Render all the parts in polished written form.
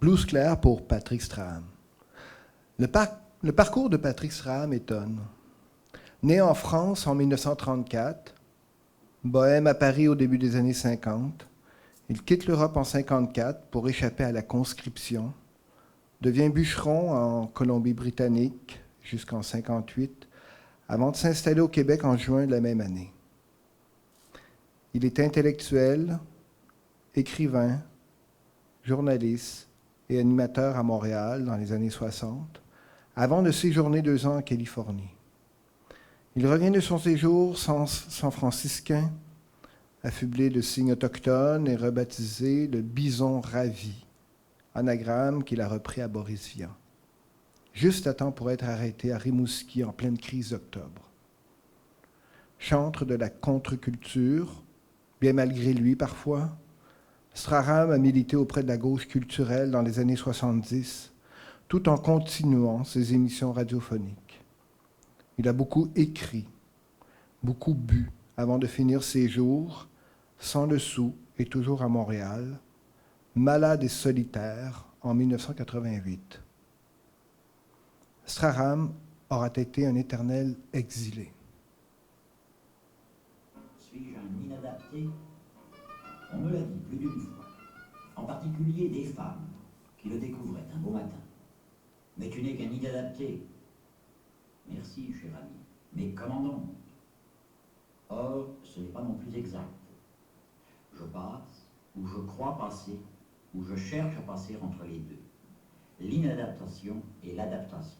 Blues clair pour Patrick Strahan. Le parcours de Patrick Strahan étonne. Né en France en 1934, bohème à Paris au début des années 50, il quitte l'Europe en 1954 pour échapper à la conscription, devient bûcheron en Colombie-Britannique jusqu'en 1958, avant de s'installer au Québec en juin de la même année. Il est intellectuel, écrivain, journaliste et animateur à Montréal dans les années 60, avant de séjourner 2 ans en Californie. Il revient de son séjour san-franciscain, affublé de signes autochtones et rebaptisé le Bison Ravi, anagramme qu'il a repris à Boris Vian, juste à temps pour être arrêté à Rimouski en pleine crise d'octobre. Chantre de la contre-culture, bien malgré lui parfois, Strahan a milité auprès de la gauche culturelle dans les années 70, tout en continuant ses émissions radiophoniques. Il a beaucoup écrit, beaucoup bu, avant de finir ses jours, sans le sou et toujours à Montréal, malade et solitaire en 1988. Strahan aura été un éternel exilé. Suis-je un inadapté? On me l'a dit plus d'une fois, en particulier des femmes qui le découvraient un beau matin. Mais tu n'es qu'un inadapté. Merci, cher ami, mais comment donc? Or, ce n'est pas non plus exact. Je passe, ou je crois passer, ou je cherche à passer entre les deux. L'inadaptation et l'adaptation.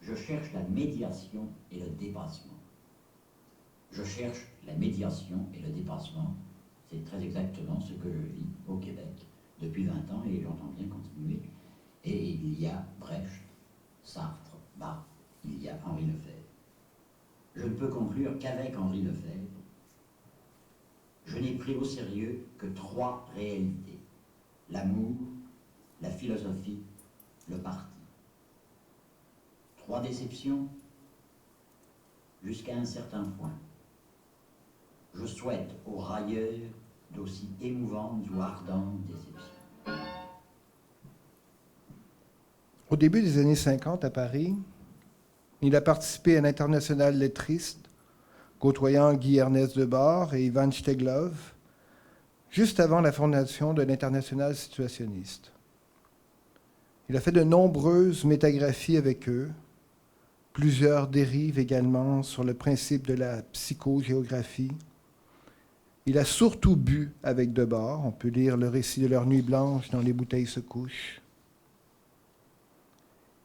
Je cherche la médiation et le dépassement. Je cherche la médiation et le dépassement. C'est très exactement ce que je vis au Québec depuis 20 ans et j'entends bien continuer. Et il y a Brecht, Sartre, Barthes, il y a Henri Lefebvre. Je ne peux conclure qu'avec Henri Lefebvre, je n'ai pris au sérieux que 3 réalités. L'amour, la philosophie, le parti. 3 déceptions jusqu'à un certain point. Je souhaite aux railleurs d'aussi émouvantes ou ardentes déceptions. Au début des années 50 à Paris, il a participé à l'Internationale lettriste, côtoyant Guy Ernest Debord et Ivan Steglov, juste avant la fondation de l'Internationale situationniste. Il a fait de nombreuses métagraphies avec eux, plusieurs dérives également sur le principe de la psychogéographie. Il a surtout bu avec Debord. On peut lire le récit de leur nuit blanche dans Les bouteilles se couchent.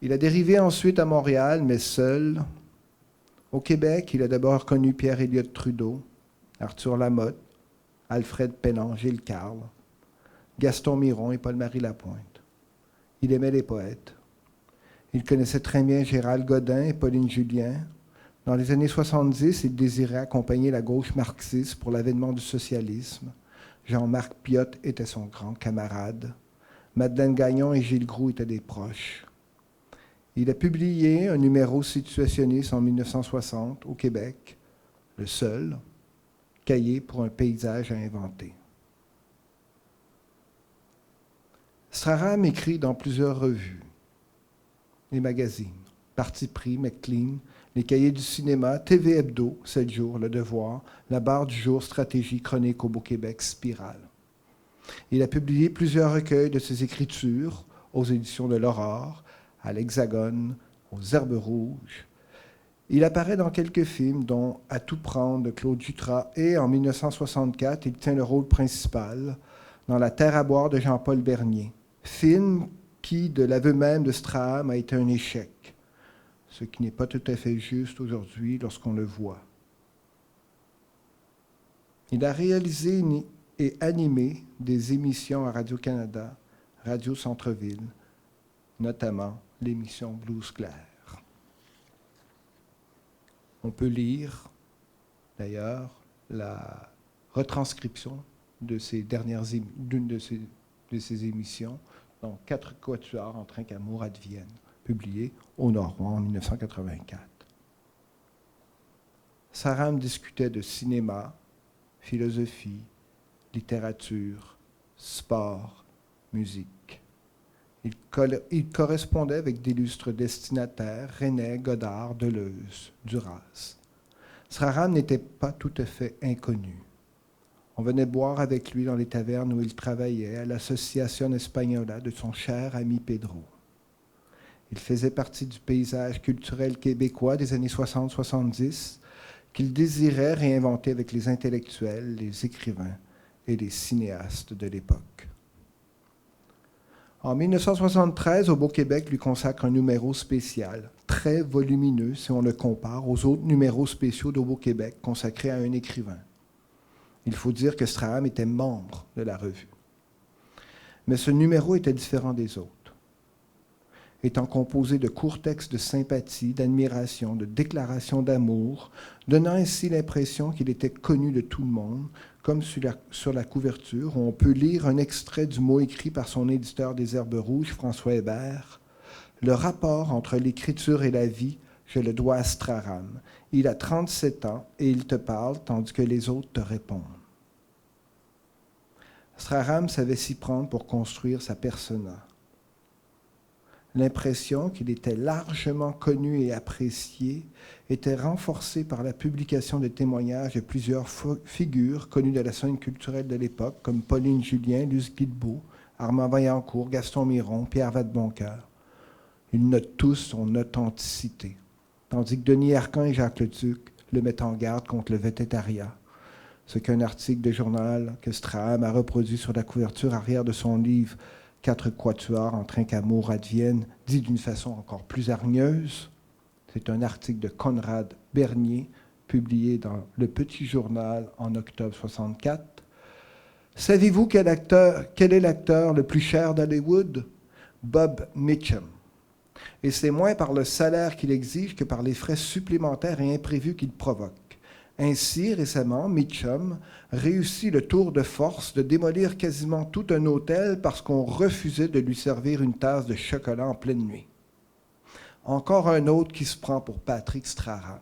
Il a dérivé ensuite à Montréal, mais seul. Au Québec, il a d'abord connu Pierre-Éliott Trudeau, Arthur Lamotte, Alfred Pennon, Gilles Carle, Gaston Miron et Paul-Marie Lapointe. Il aimait les poètes. Il connaissait très bien Gérald Godin et Pauline Julien. Dans les années 70, il désirait accompagner la gauche marxiste pour l'avènement du socialisme. Jean-Marc Piot était son grand camarade. Madeleine Gagnon et Gilles Groux étaient des proches. Il a publié un numéro situationniste en 1960 au Québec, le seul, Cahier pour un paysage à inventer. Strahan écrit dans plusieurs revues, les magazines, Parti pris, McLean, les Cahiers du cinéma, TV Hebdo, 7 jours, Le Devoir, La Barre du jour, Stratégie, Chronique au Beau-Québec, Spirale. Il a publié plusieurs recueils de ses écritures aux éditions de l'Aurore, à l'Hexagone, aux Herbes rouges. Il apparaît dans quelques films, dont À tout prendre de Claude Jutras, et en 1964, il tient le rôle principal dans La Terre à boire de Jean-Paul Bernier, film qui, de l'aveu même de Strahan, a été un échec, ce qui n'est pas tout à fait juste aujourd'hui lorsqu'on le voit. Il a réalisé et animé des émissions à Radio-Canada, Radio Centre-Ville, notamment l'émission Blues clair. On peut lire, d'ailleurs, la retranscription de d'une de ces émissions dans 4 quatuors en train qu'amour advienne, publié au Nord-Ouest en 1984. Strahan discutait de cinéma, philosophie, littérature, sport, musique. Il correspondait avec d'illustres destinataires, René, Godard, Deleuze, Duras. Sraram n'était pas tout à fait inconnu. On venait boire avec lui dans les tavernes où il travaillait, à l'Associación Española de son cher ami Pedro. Il faisait partie du paysage culturel québécois des années 60-70 qu'il désirait réinventer avec les intellectuels, les écrivains et les cinéastes de l'époque. En 1973, au Beau-Québec lui consacre un numéro spécial, très volumineux si on le compare aux autres numéros spéciaux d'Au Beau-Québec consacrés à un écrivain. Il faut dire que Sraam était membre de la revue. Mais ce numéro était différent des autres. Étant composé de courts textes de sympathie, d'admiration, de déclarations d'amour, donnant ainsi l'impression qu'il était connu de tout le monde, comme sur la couverture, où on peut lire un extrait du mot écrit par son éditeur des Herbes Rouges, François Hébert. « Le rapport entre l'écriture et la vie, je le dois à Sraam. Il a 37 ans et il te parle tandis que les autres te répondent. » Sraam savait s'y prendre pour construire sa persona. L'impression qu'il était largement connu et apprécié était renforcée par la publication de témoignages de plusieurs figures connues de la scène culturelle de l'époque, comme Pauline Julien, Luce Guilbeault, Armand Vaillancourt, Gaston Miron, Pierre Vadeboncoeur. Ils notent tous son authenticité, tandis que Denis Arcan et Jacques Leduc le mettent en garde contre le végétariat, ce qu'un article de journal que Sraam a reproduit sur la couverture arrière de son livre « 4 quatuors en train qu'amour advienne » dit d'une façon encore plus hargneuse. C'est un article de Conrad Bernier, publié dans Le Petit Journal en octobre 1964. Savez-vous quel est l'acteur le plus cher d'Hollywood? Bob Mitchum. Et c'est moins par le salaire qu'il exige que par les frais supplémentaires et imprévus qu'il provoque. Ainsi, récemment, Mitchum réussit le tour de force de démolir quasiment tout un hôtel parce qu'on refusait de lui servir une tasse de chocolat en pleine nuit. Encore un autre qui se prend pour Patrick Sraam.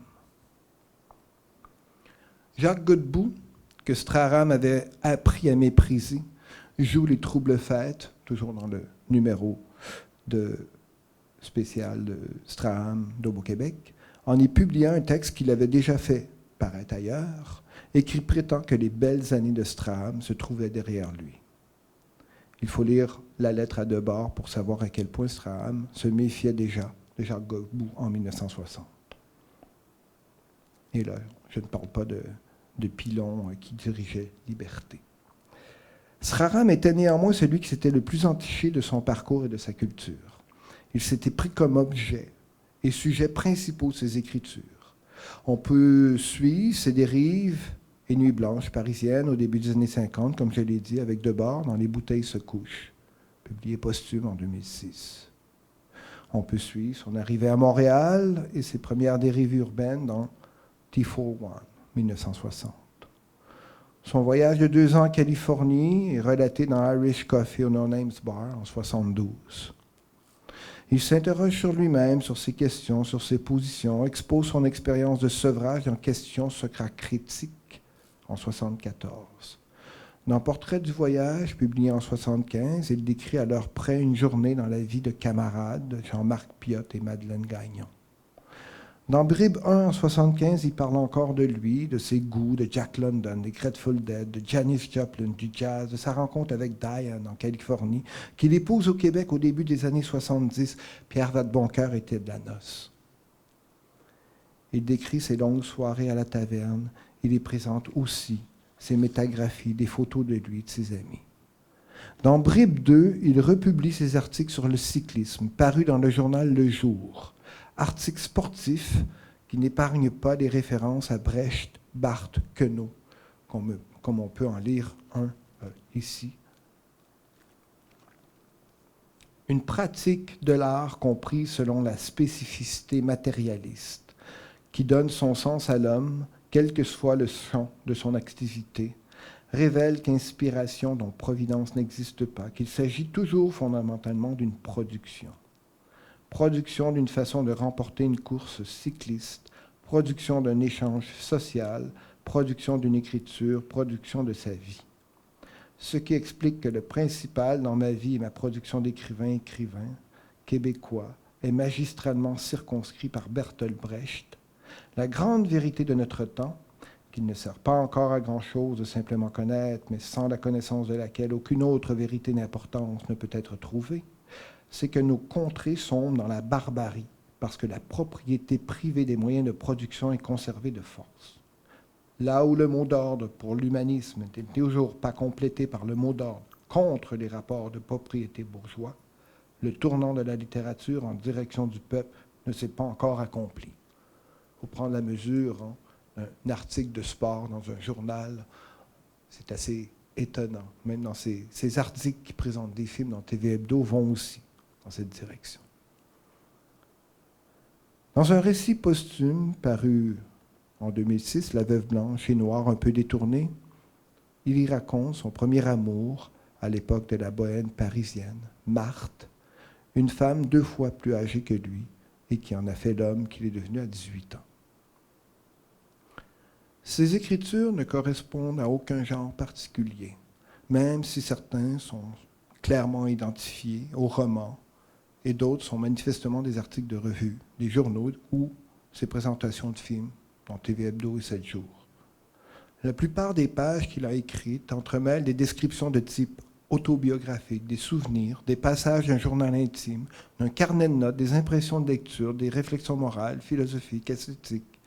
Jacques Godbout, que Sraam avait appris à mépriser, joue les troubles fêtes, toujours dans le numéro spécial de Sraam d'Au Beau-Québec, en y publiant un texte qu'il avait déjà fait paraître ailleurs, et qui prétend que les belles années de Sraam se trouvaient derrière lui. Il faut lire la lettre à Debord pour savoir à quel point Sraam se méfiait déjà de Jacques Godbout en 1960. Et là, je ne parle pas de Pilon qui dirigeait Liberté. Sraam était néanmoins celui qui s'était le plus entiché de son parcours et de sa culture. Il s'était pris comme objet et sujet principaux de ses écritures. On peut suivre ses dérives et Nuits blanches parisiennes au début des années 50, comme je l'ai dit, avec Debord dans Les bouteilles se couchent, publié posthume en 2006. On peut suivre son arrivée à Montréal et ses premières dérives urbaines dans T41, 1960. Son voyage de 2 ans en Californie est relaté dans Irish Coffee au No Names Bar en 1972. Il s'interroge sur lui-même, sur ses questions, sur ses positions, expose son expérience de sevrage dans Questions Socracritique en 1974. Dans Portrait du voyage, publié en 1975, il décrit à l'heure près une journée dans la vie de camarades de Jean-Marc Piot et Madeleine Gagnon. Dans Bribe 1 en 1975, il parle encore de lui, de ses goûts, de Jack London, des Grateful Dead, de Janis Joplin, du jazz, de sa rencontre avec Diane en Californie, qu'il épouse au Québec au début des années 70. Pierre Vadeboncoeur était de la noce. Il décrit ses longues soirées à la taverne. Il y présente aussi ses métagraphies, des photos de lui et de ses amis. Dans Bribe 2, il republie ses articles sur le cyclisme, parus dans le journal Le Jour. Article sportif qui n'épargne pas des références à Brecht, Barthes, Queneau, comme on peut en lire un ici. Une pratique de l'art comprise selon la spécificité matérialiste, qui donne son sens à l'homme, quel que soit le champ de son activité, révèle qu'inspiration dont providence n'existe pas, qu'il s'agit toujours fondamentalement d'une production. Production d'une façon de remporter une course cycliste, production d'un échange social, production d'une écriture, production de sa vie. Ce qui explique que le principal dans ma vie et ma production d'écrivain québécois est magistralement circonscrit par Bertolt Brecht. La grande vérité de notre temps, qu'il ne sert pas encore à grand-chose de simplement connaître, mais sans la connaissance de laquelle aucune autre vérité d'importance ne peut être trouvée, c'est que nos contrées sombrent dans la barbarie, parce que la propriété privée des moyens de production est conservée de force. Là où le mot d'ordre pour l'humanisme n'est toujours pas complété par le mot d'ordre contre les rapports de propriété bourgeois, le tournant de la littérature en direction du peuple ne s'est pas encore accompli. Il faut prendre la mesure d'un article de sport dans un journal. C'est assez étonnant. Même dans ces articles qui présentent des films dans TV Hebdo vont aussi dans cette direction. Dans un récit posthume paru en 2006, La Veuve blanche et noire un peu détournée, il y raconte son premier amour à l'époque de la bohème parisienne, Marthe, une femme 2 fois plus âgée que lui et qui en a fait l'homme qu'il est devenu à 18 ans. Ces écritures ne correspondent à aucun genre particulier, même si certains sont clairement identifiés au roman et d'autres sont manifestement des articles de revue, des journaux ou ses présentations de films dans TV Hebdo et 7 jours. La plupart des pages qu'il a écrites entremêlent des descriptions de type autobiographique, des souvenirs, des passages d'un journal intime, d'un carnet de notes, des impressions de lecture, des réflexions morales, philosophiques, esthétiques,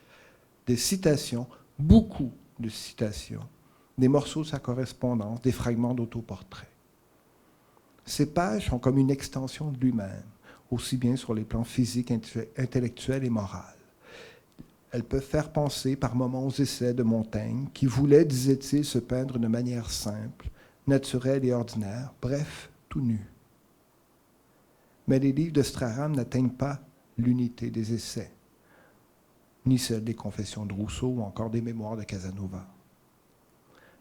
des citations, beaucoup de citations, des morceaux de sa correspondance, des fragments d'autoportraits. Ces pages sont comme une extension de lui-même, aussi bien sur les plans physiques, intellectuels et moraux. Elles peuvent faire penser par moments aux essais de Montaigne, qui voulait, disait-il, se peindre de manière simple, naturelle et ordinaire, bref, tout nu. Mais les livres de Straham n'atteignent pas l'unité des essais, ni celle des Confessions de Rousseau ou encore des Mémoires de Casanova.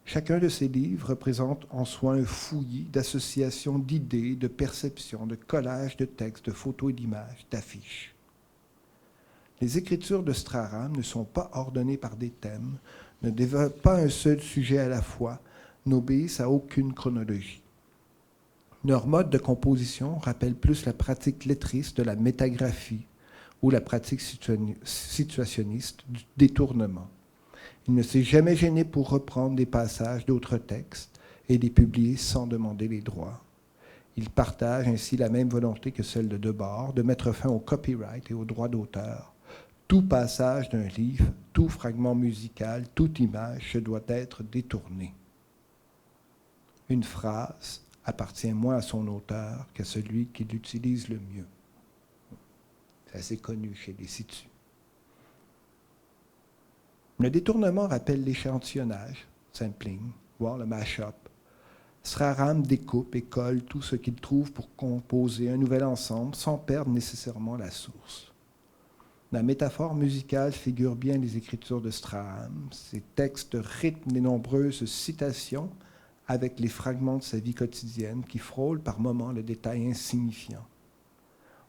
Chacun de ces livres représente en soi un fouillis d'associations d'idées, de perceptions, de collages de textes, de photos et d'images, d'affiches. Les écritures de Straham ne sont pas ordonnées par des thèmes, ne développent pas un seul sujet à la fois, n'obéissent à aucune chronologie. Leur mode de composition rappelle plus la pratique lettriste de la métagraphie ou la pratique situationniste du détournement. Il ne s'est jamais gêné pour reprendre des passages d'autres textes et les publier sans demander les droits. Il partage ainsi la même volonté que celle de Debord de mettre fin au copyright et aux droits d'auteur. Tout passage d'un livre, tout fragment musical, toute image se doit être détourné. Une phrase appartient moins à son auteur qu'à celui qui l'utilise le mieux. C'est assez connu chez les situs. Le détournement rappelle l'échantillonnage, sampling, voire le mash-up. Straham découpe et colle tout ce qu'il trouve pour composer un nouvel ensemble sans perdre nécessairement la source. La métaphore musicale figure bien les écritures de Straham. Ses textes rythment les nombreuses citations avec les fragments de sa vie quotidienne qui frôlent par moments le détail insignifiant.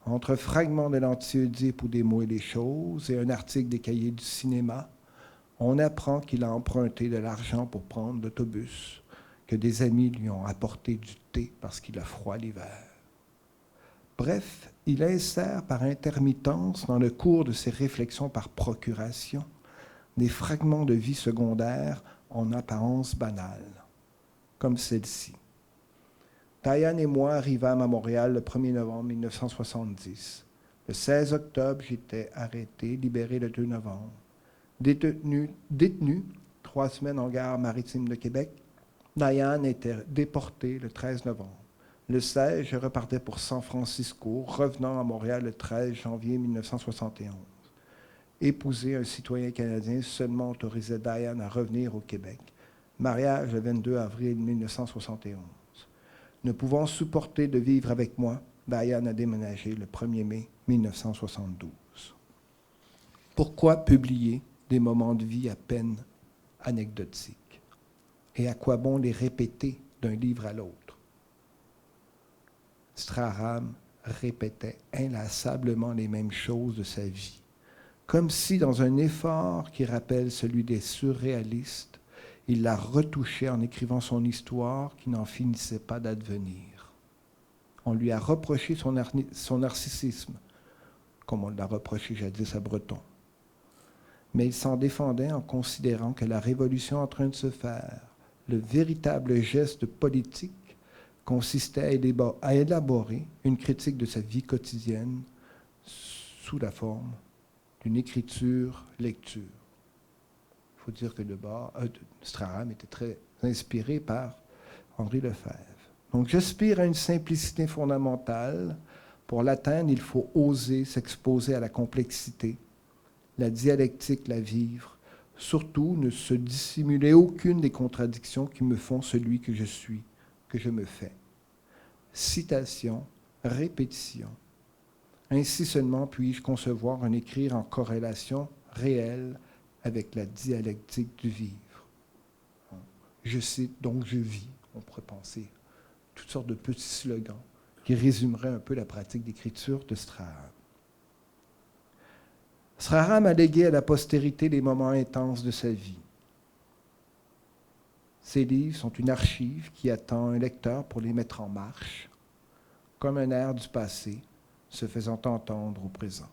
Entre fragments de l'Anti-Oedipe ou des mots et des choses et un article des cahiers du cinéma, on apprend qu'il a emprunté de l'argent pour prendre l'autobus, que des amis lui ont apporté du thé parce qu'il a froid l'hiver. Bref, il insère par intermittence dans le cours de ses réflexions par procuration des fragments de vie secondaire en apparence banale, comme celle-ci. Diane et moi arrivâmes à Montréal le 1er novembre 1970. Le 16 octobre, j'étais arrêté, libéré le 2 novembre. Détenu 3 semaines en gare maritime de Québec, Diane était déportée le 13 novembre. Le 16, je repartais pour San Francisco, revenant à Montréal le 13 janvier 1971. Épouser un citoyen canadien seulement autorisait Diane à revenir au Québec. Mariage le 22 avril 1971. Ne pouvant supporter de vivre avec moi, Diane a déménagé le 1er mai 1972. Pourquoi publier des moments de vie à peine anecdotiques? Et à quoi bon les répéter d'un livre à l'autre? Straham répétait inlassablement les mêmes choses de sa vie, comme si, dans un effort qui rappelle celui des surréalistes, Il la retouchait en écrivant son histoire qui n'en finissait pas d'advenir. On lui a reproché son narcissisme, comme on l'a reproché jadis à Breton. Mais il s'en défendait en considérant que la révolution en train de se faire, le véritable geste politique, consistait à élaborer une critique de sa vie quotidienne sous la forme d'une écriture-lecture. Il faut dire que Straham était très inspiré par Henri Lefebvre. Donc j'aspire à une simplicité fondamentale. Pour l'atteindre, il faut oser s'exposer à la complexité, la dialectique, la vivre. Surtout, ne se dissimuler aucune des contradictions qui me font celui que je suis, que je me fais. Citation, répétition. Ainsi seulement puis-je concevoir un écrire en corrélation réelle avec la dialectique du vivre. Je cite, donc je vis. On pourrait penser toutes sortes de petits slogans qui résumeraient un peu la pratique d'écriture de Straham. Straham a légué à la postérité les moments intenses de sa vie. Ses livres sont une archive qui attend un lecteur pour les mettre en marche, comme un air du passé se faisant entendre au présent.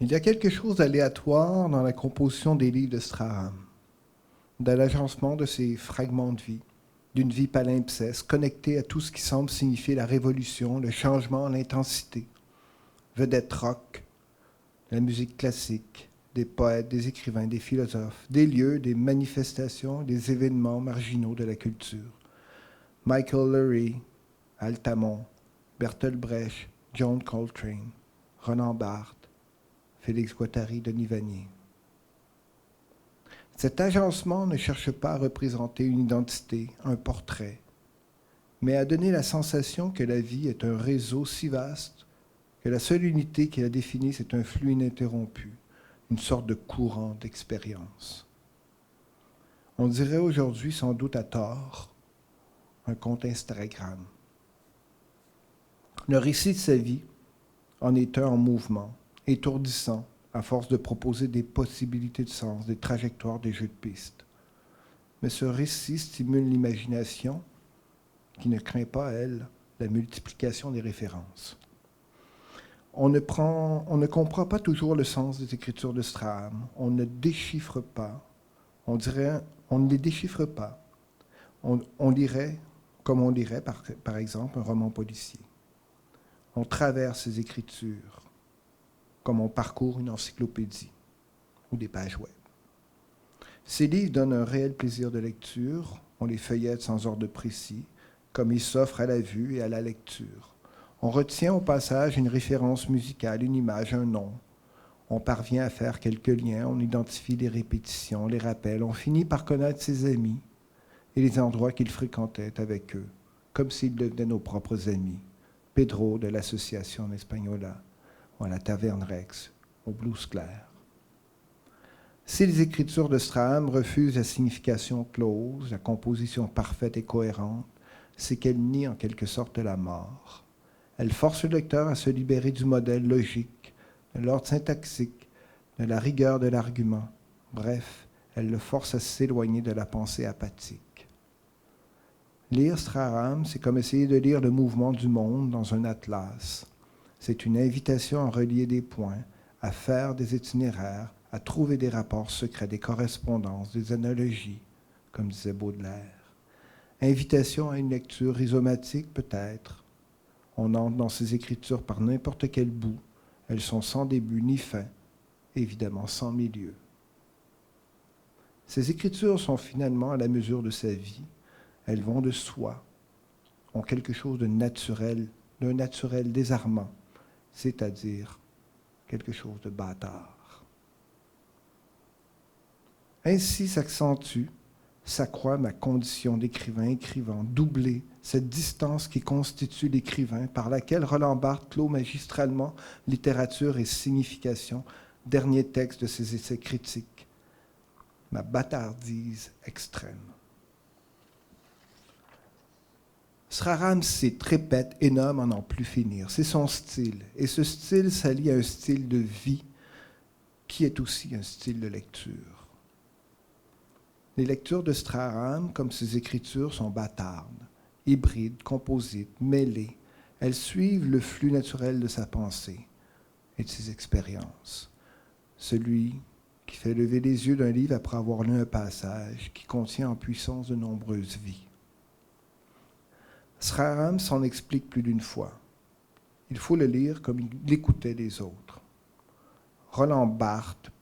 Il y a quelque chose d'aléatoire dans la composition des livres de Straham, dans l'agencement de ces fragments de vie, d'une vie palimpseste, connectée à tout ce qui semble signifier la révolution, le changement, l'intensité. Vedette rock, la musique classique, des poètes, des écrivains, des philosophes, des lieux, des manifestations, des événements marginaux de la culture. Michael Lurie, Altamont, Bertolt Brecht, John Coltrane, Roland Barthes, Félix Guattari, Denis Vanier. Cet agencement ne cherche pas à représenter une identité, un portrait, mais à donner la sensation que la vie est un réseau si vaste que la seule unité qui la définit, c'est un flux ininterrompu, une sorte de courant d'expérience. On dirait aujourd'hui, sans doute à tort, un compte Instagram. Le récit de sa vie en est un en mouvement, étourdissant, à force de proposer des possibilités de sens, des trajectoires, des jeux de pistes. Mais ce récit stimule l'imagination qui ne craint pas, elle, la multiplication des références. On ne comprend pas toujours le sens des écritures de Strahan. On ne déchiffre pas. On ne les déchiffre pas. On lirait, comme on lirait par exemple un roman policier. On traverse ces écritures comme on parcourt une encyclopédie ou des pages web. Ces livres donnent un réel plaisir de lecture. On les feuillette sans ordre précis, comme ils s'offrent à la vue et à la lecture. On retient au passage une référence musicale, une image, un nom. On parvient à faire quelques liens, on identifie les répétitions, les rappels. On finit par connaître ses amis et les endroits qu'il fréquentait avec eux, comme s'ils devenaient nos propres amis. Pedro de l'Association Española, ou à la Taverne Rex, au Blues Clair. Si les écritures de Strahan refusent la signification close, la composition parfaite et cohérente, c'est qu'elles nient en quelque sorte la mort. Elles forcent le lecteur à se libérer du modèle logique, de l'ordre syntaxique, de la rigueur de l'argument. Bref, elles le forcent à s'éloigner de la pensée apathique. Lire Strahan, c'est comme essayer de lire le mouvement du monde dans un atlas. C'est une invitation à relier des points, à faire des itinéraires, à trouver des rapports secrets, des correspondances, des analogies, comme disait Baudelaire. Invitation à une lecture rhizomatique peut-être. On entre dans ces écritures par n'importe quel bout. Elles sont sans début ni fin, évidemment sans milieu. Ces écritures sont finalement à la mesure de sa vie. Elles vont de soi, ont quelque chose de naturel, d'un naturel désarmant, c'est-à-dire quelque chose de bâtard. Ainsi s'accentue, s'accroît ma condition d'écrivain-écrivant, doublée, cette distance qui constitue l'écrivain, par laquelle Roland Barthes clôt magistralement littérature et signification, dernier texte de ses essais critiques, ma bâtardise extrême. Strahan cite, répète et nomme à n'en plus finir. C'est son style. Et ce style s'allie à un style de vie qui est aussi un style de lecture. Les lectures de Strahan, comme ses écritures, sont bâtardes, hybrides, composites, mêlées. Elles suivent le flux naturel de sa pensée et de ses expériences. Celui qui fait lever les yeux d'un livre après avoir lu un passage qui contient en puissance de nombreuses vies. Strahan s'en explique plus d'une fois. Il faut le lire comme il écoutait les autres. Roland Barthes,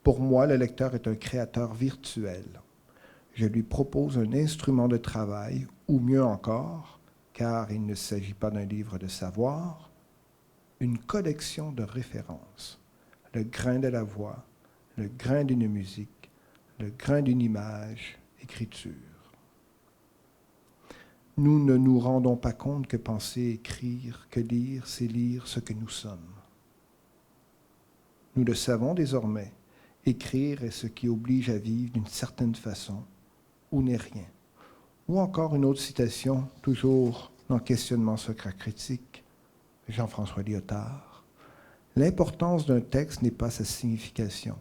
pour moi, le lecteur est un créateur virtuel. Je lui propose un instrument de travail, ou mieux encore, car il ne s'agit pas d'un livre de savoir, une collection de références. Le grain de la voix, le grain d'une musique, le grain d'une image, écriture. Nous ne nous rendons pas compte que penser, écrire, que lire, c'est lire ce que nous sommes. Nous le savons désormais. Écrire est ce qui oblige à vivre d'une certaine façon, ou n'est rien. Ou encore une autre citation, toujours dans Questionnement socratique, Jean-François Lyotard. L'importance d'un texte n'est pas sa signification,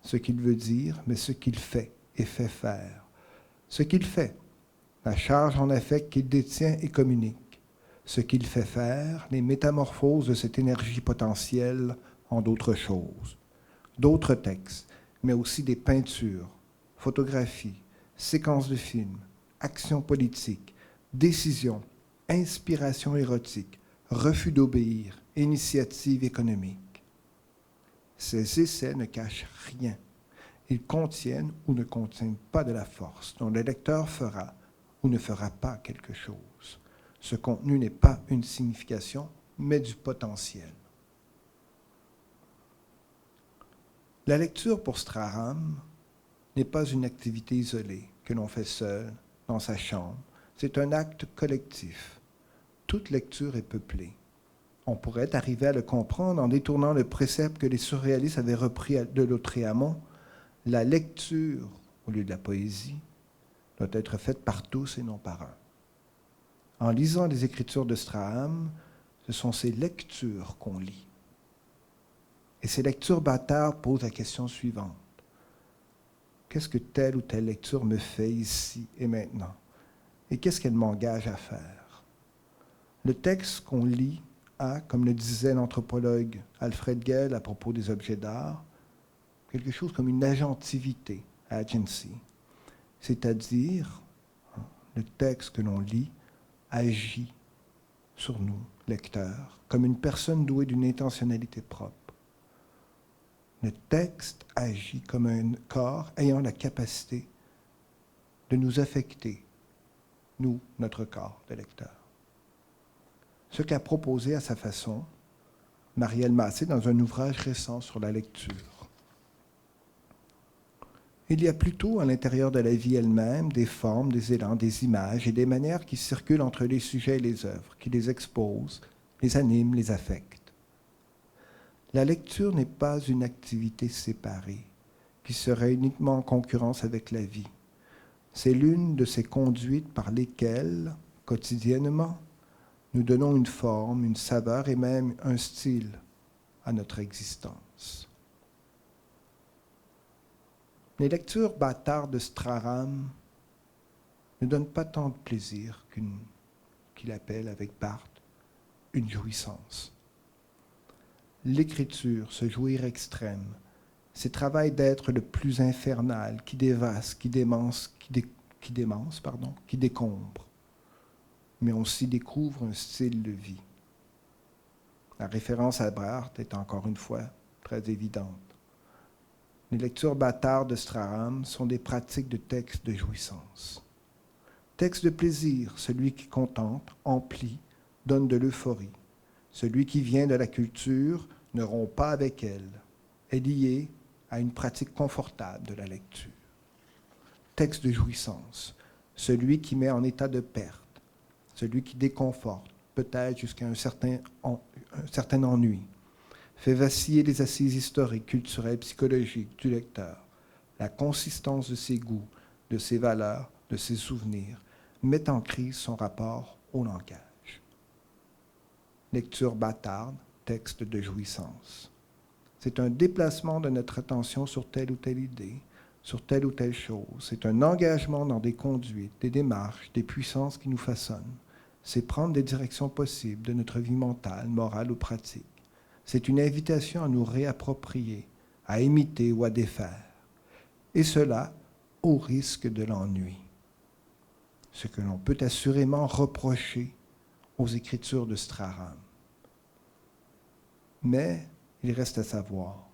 ce qu'il veut dire, mais ce qu'il fait et fait faire. Ce qu'il fait, la charge en affect qu'il détient et communique. Ce qu'il fait faire, les métamorphoses de cette énergie potentielle en d'autres choses. D'autres textes, mais aussi des peintures, photographies, séquences de films, actions politiques, décisions, inspiration érotique, refus d'obéir, initiative économique. Ces essais ne cachent rien. Ils contiennent ou ne contiennent pas de la force dont le lecteur fera ou ne fera pas quelque chose. Ce contenu n'est pas une signification, mais du potentiel. La lecture pour Strahan n'est pas une activité isolée que l'on fait seul, dans sa chambre. C'est un acte collectif. Toute lecture est peuplée. On pourrait arriver à le comprendre en détournant le précepte que les surréalistes avaient repris de Lautréamont. La lecture, au lieu de la poésie, doit être faite par tous et non par un. En lisant les écritures de Strahan, ce sont ces lectures qu'on lit. Et ces lectures bâtardes posent la question suivante. Qu'est-ce que telle ou telle lecture me fait ici et maintenant? Et qu'est-ce qu'elle m'engage à faire? Le texte qu'on lit a, comme le disait l'anthropologue Alfred Gell à propos des objets d'art, quelque chose comme une agentivité, agency, c'est-à-dire le texte que l'on lit agit sur nous, lecteurs, comme une personne douée d'une intentionnalité propre. Le texte agit comme un corps ayant la capacité de nous affecter, nous, notre corps de lecteur. Ce qu'a proposé à sa façon Marielle Massé dans un ouvrage récent sur la lecture. Il y a plutôt à l'intérieur de la vie elle-même des formes, des élans, des images et des manières qui circulent entre les sujets et les œuvres, qui les exposent, les animent, les affectent. La lecture n'est pas une activité séparée, qui serait uniquement en concurrence avec la vie. C'est l'une de ces conduites par lesquelles, quotidiennement, nous donnons une forme, une saveur et même un style à notre existence. Les lectures bâtardes de Straham ne donnent pas tant de plaisir qu'il appelle avec Barthes une jouissance. L'écriture, ce jouir extrême, c'est travail d'être le plus infernal, qui dévaste, qui décombre. Mais on s'y découvre un style de vie. La référence à Barthes est encore une fois très évidente. Les lectures bâtardes de Straham sont des pratiques de texte de jouissance. Texte de plaisir, celui qui contemple, emplit, donne de l'euphorie. Celui qui vient de la culture ne rompt pas avec elle, est lié à une pratique confortable de la lecture. Texte de jouissance, celui qui met en état de perte, celui qui déconforte, peut-être jusqu'à un certain ennui, fait vaciller les assises historiques, culturelles, psychologiques du lecteur, la consistance de ses goûts, de ses valeurs, de ses souvenirs, met en crise son rapport au langage. Lecture bâtarde, texte de jouissance. C'est un déplacement de notre attention sur telle ou telle idée, sur telle ou telle chose. C'est un engagement dans des conduites, des démarches, des puissances qui nous façonnent. C'est prendre des directions possibles de notre vie mentale, morale ou pratique. C'est une invitation à nous réapproprier, à imiter ou à défaire. Et cela au risque de l'ennui. Ce que l'on peut assurément reprocher aux écritures de Straham. Mais il reste à savoir,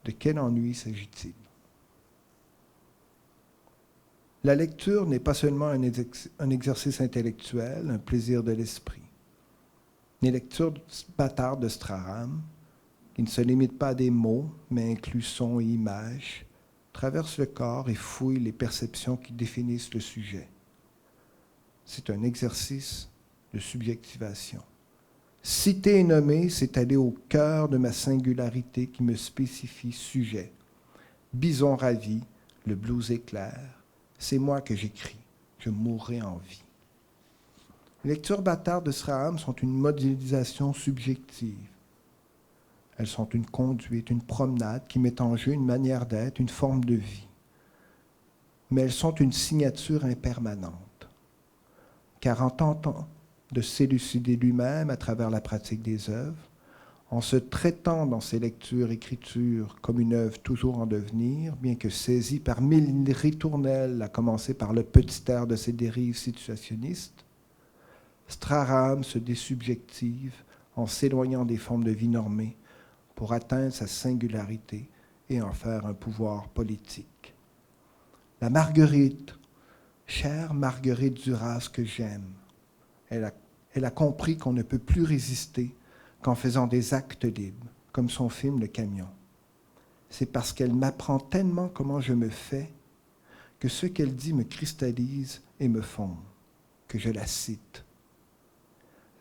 de quel ennui s'agit-il? La lecture n'est pas seulement un exercice intellectuel, un plaisir de l'esprit. Les lectures bâtardes de Straham, qui ne se limitent pas à des mots, mais incluent sons et images, traversent le corps et fouillent les perceptions qui définissent le sujet. C'est un exercice de subjectivation. Citer et nommer, c'est aller au cœur de ma singularité qui me spécifie sujet. Bison ravi, le blues éclair, c'est moi que j'écris, je mourrai en vie. Les lectures bâtardes de Straham sont une modélisation subjective. Elles sont une conduite, une promenade qui met en jeu une manière d'être, une forme de vie. Mais elles sont une signature impermanente. Car en tentant de s'élucider lui-même à travers la pratique des œuvres, en se traitant dans ses lectures, écritures comme une œuvre toujours en devenir, bien que saisie par mille ritournelles, à commencer par le petit air de ses dérives situationnistes, Straham se désubjective en s'éloignant des formes de vie normées pour atteindre sa singularité et en faire un pouvoir politique. La Marguerite, chère Marguerite Duras que j'aime, elle a compris qu'on ne peut plus résister qu'en faisant des actes libres, comme son film Le Camion. C'est parce qu'elle m'apprend tellement comment je me fais que ce qu'elle dit me cristallise et me fonde, que je la cite.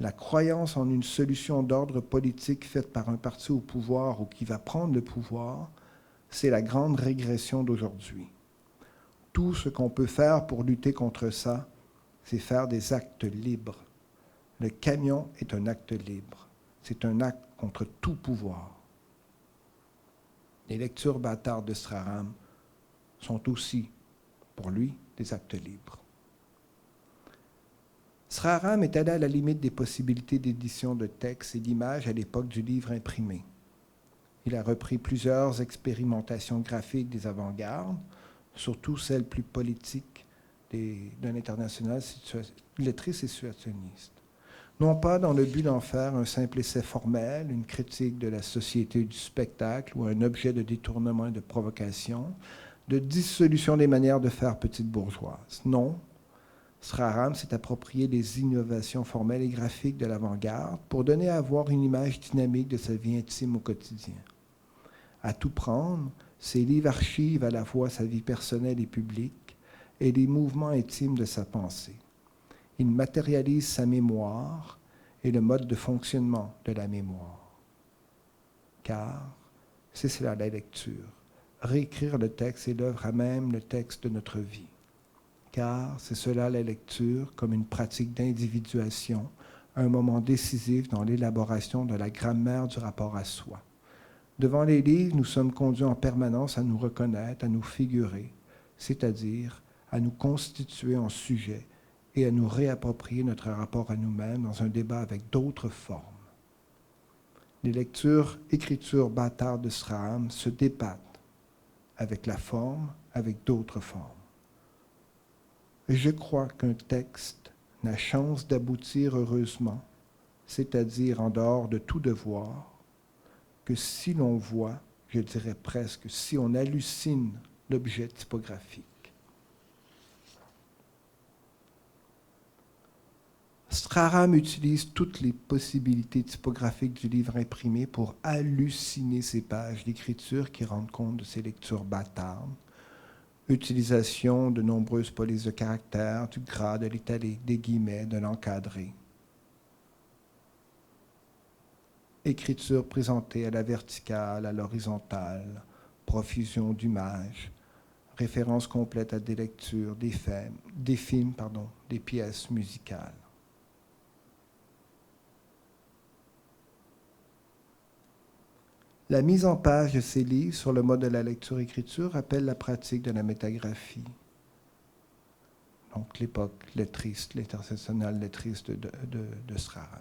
La croyance en une solution d'ordre politique faite par un parti au pouvoir ou qui va prendre le pouvoir, c'est la grande régression d'aujourd'hui. Tout ce qu'on peut faire pour lutter contre ça, c'est faire des actes libres. Le camion est un acte libre. C'est un acte contre tout pouvoir. Les lectures bâtardes de Straham sont aussi, pour lui, des actes libres. Sraram est allé à la limite des possibilités d'édition de texte et d'images à l'époque du livre imprimé. Il a repris plusieurs expérimentations graphiques des avant-gardes, surtout celles plus politiques d'un international lettriste et situationniste. Non pas dans le but d'en faire un simple essai formel, une critique de la société du spectacle ou un objet de détournement et de provocation, de dissolution des manières de faire petite bourgeoise. Non, Sraram s'est approprié les innovations formelles et graphiques de l'avant-garde pour donner à voir une image dynamique de sa vie intime au quotidien. À tout prendre, ses livres archivent à la fois sa vie personnelle et publique et les mouvements intimes de sa pensée. Il matérialise sa mémoire et le mode de fonctionnement de la mémoire. Car c'est cela la lecture. Réécrire le texte est l'œuvre à même le texte de notre vie. Car c'est cela la lecture comme une pratique d'individuation, un moment décisif dans l'élaboration de la grammaire du rapport à soi. Devant les livres, nous sommes conduits en permanence à nous reconnaître, à nous figurer, c'est-à-dire à nous constituer en sujet et à nous réapproprier notre rapport à nous-mêmes dans un débat avec d'autres formes. Les écritures bâtardes de Sraam se débattent avec la forme, avec d'autres formes. Et je crois qu'un texte n'a chance d'aboutir heureusement, c'est-à-dire en dehors de tout devoir, que si l'on voit, je dirais presque, si on hallucine l'objet typographique. Sraram utilise toutes les possibilités typographiques du livre imprimé pour halluciner ces pages d'écriture qui rendent compte de ces lectures bâtardes. Utilisation de nombreuses polices de caractères, du gras, de l'italique, des guillemets, de l'encadré. Écriture présentée à la verticale, à l'horizontale, profusion d'images, référence complète à des lectures, des films, des pièces musicales. La mise en page de ces livres sur le mode de la lecture-écriture rappelle la pratique de la métagraphie. Donc l'époque lettriste, l'internationale lettriste de Sraram.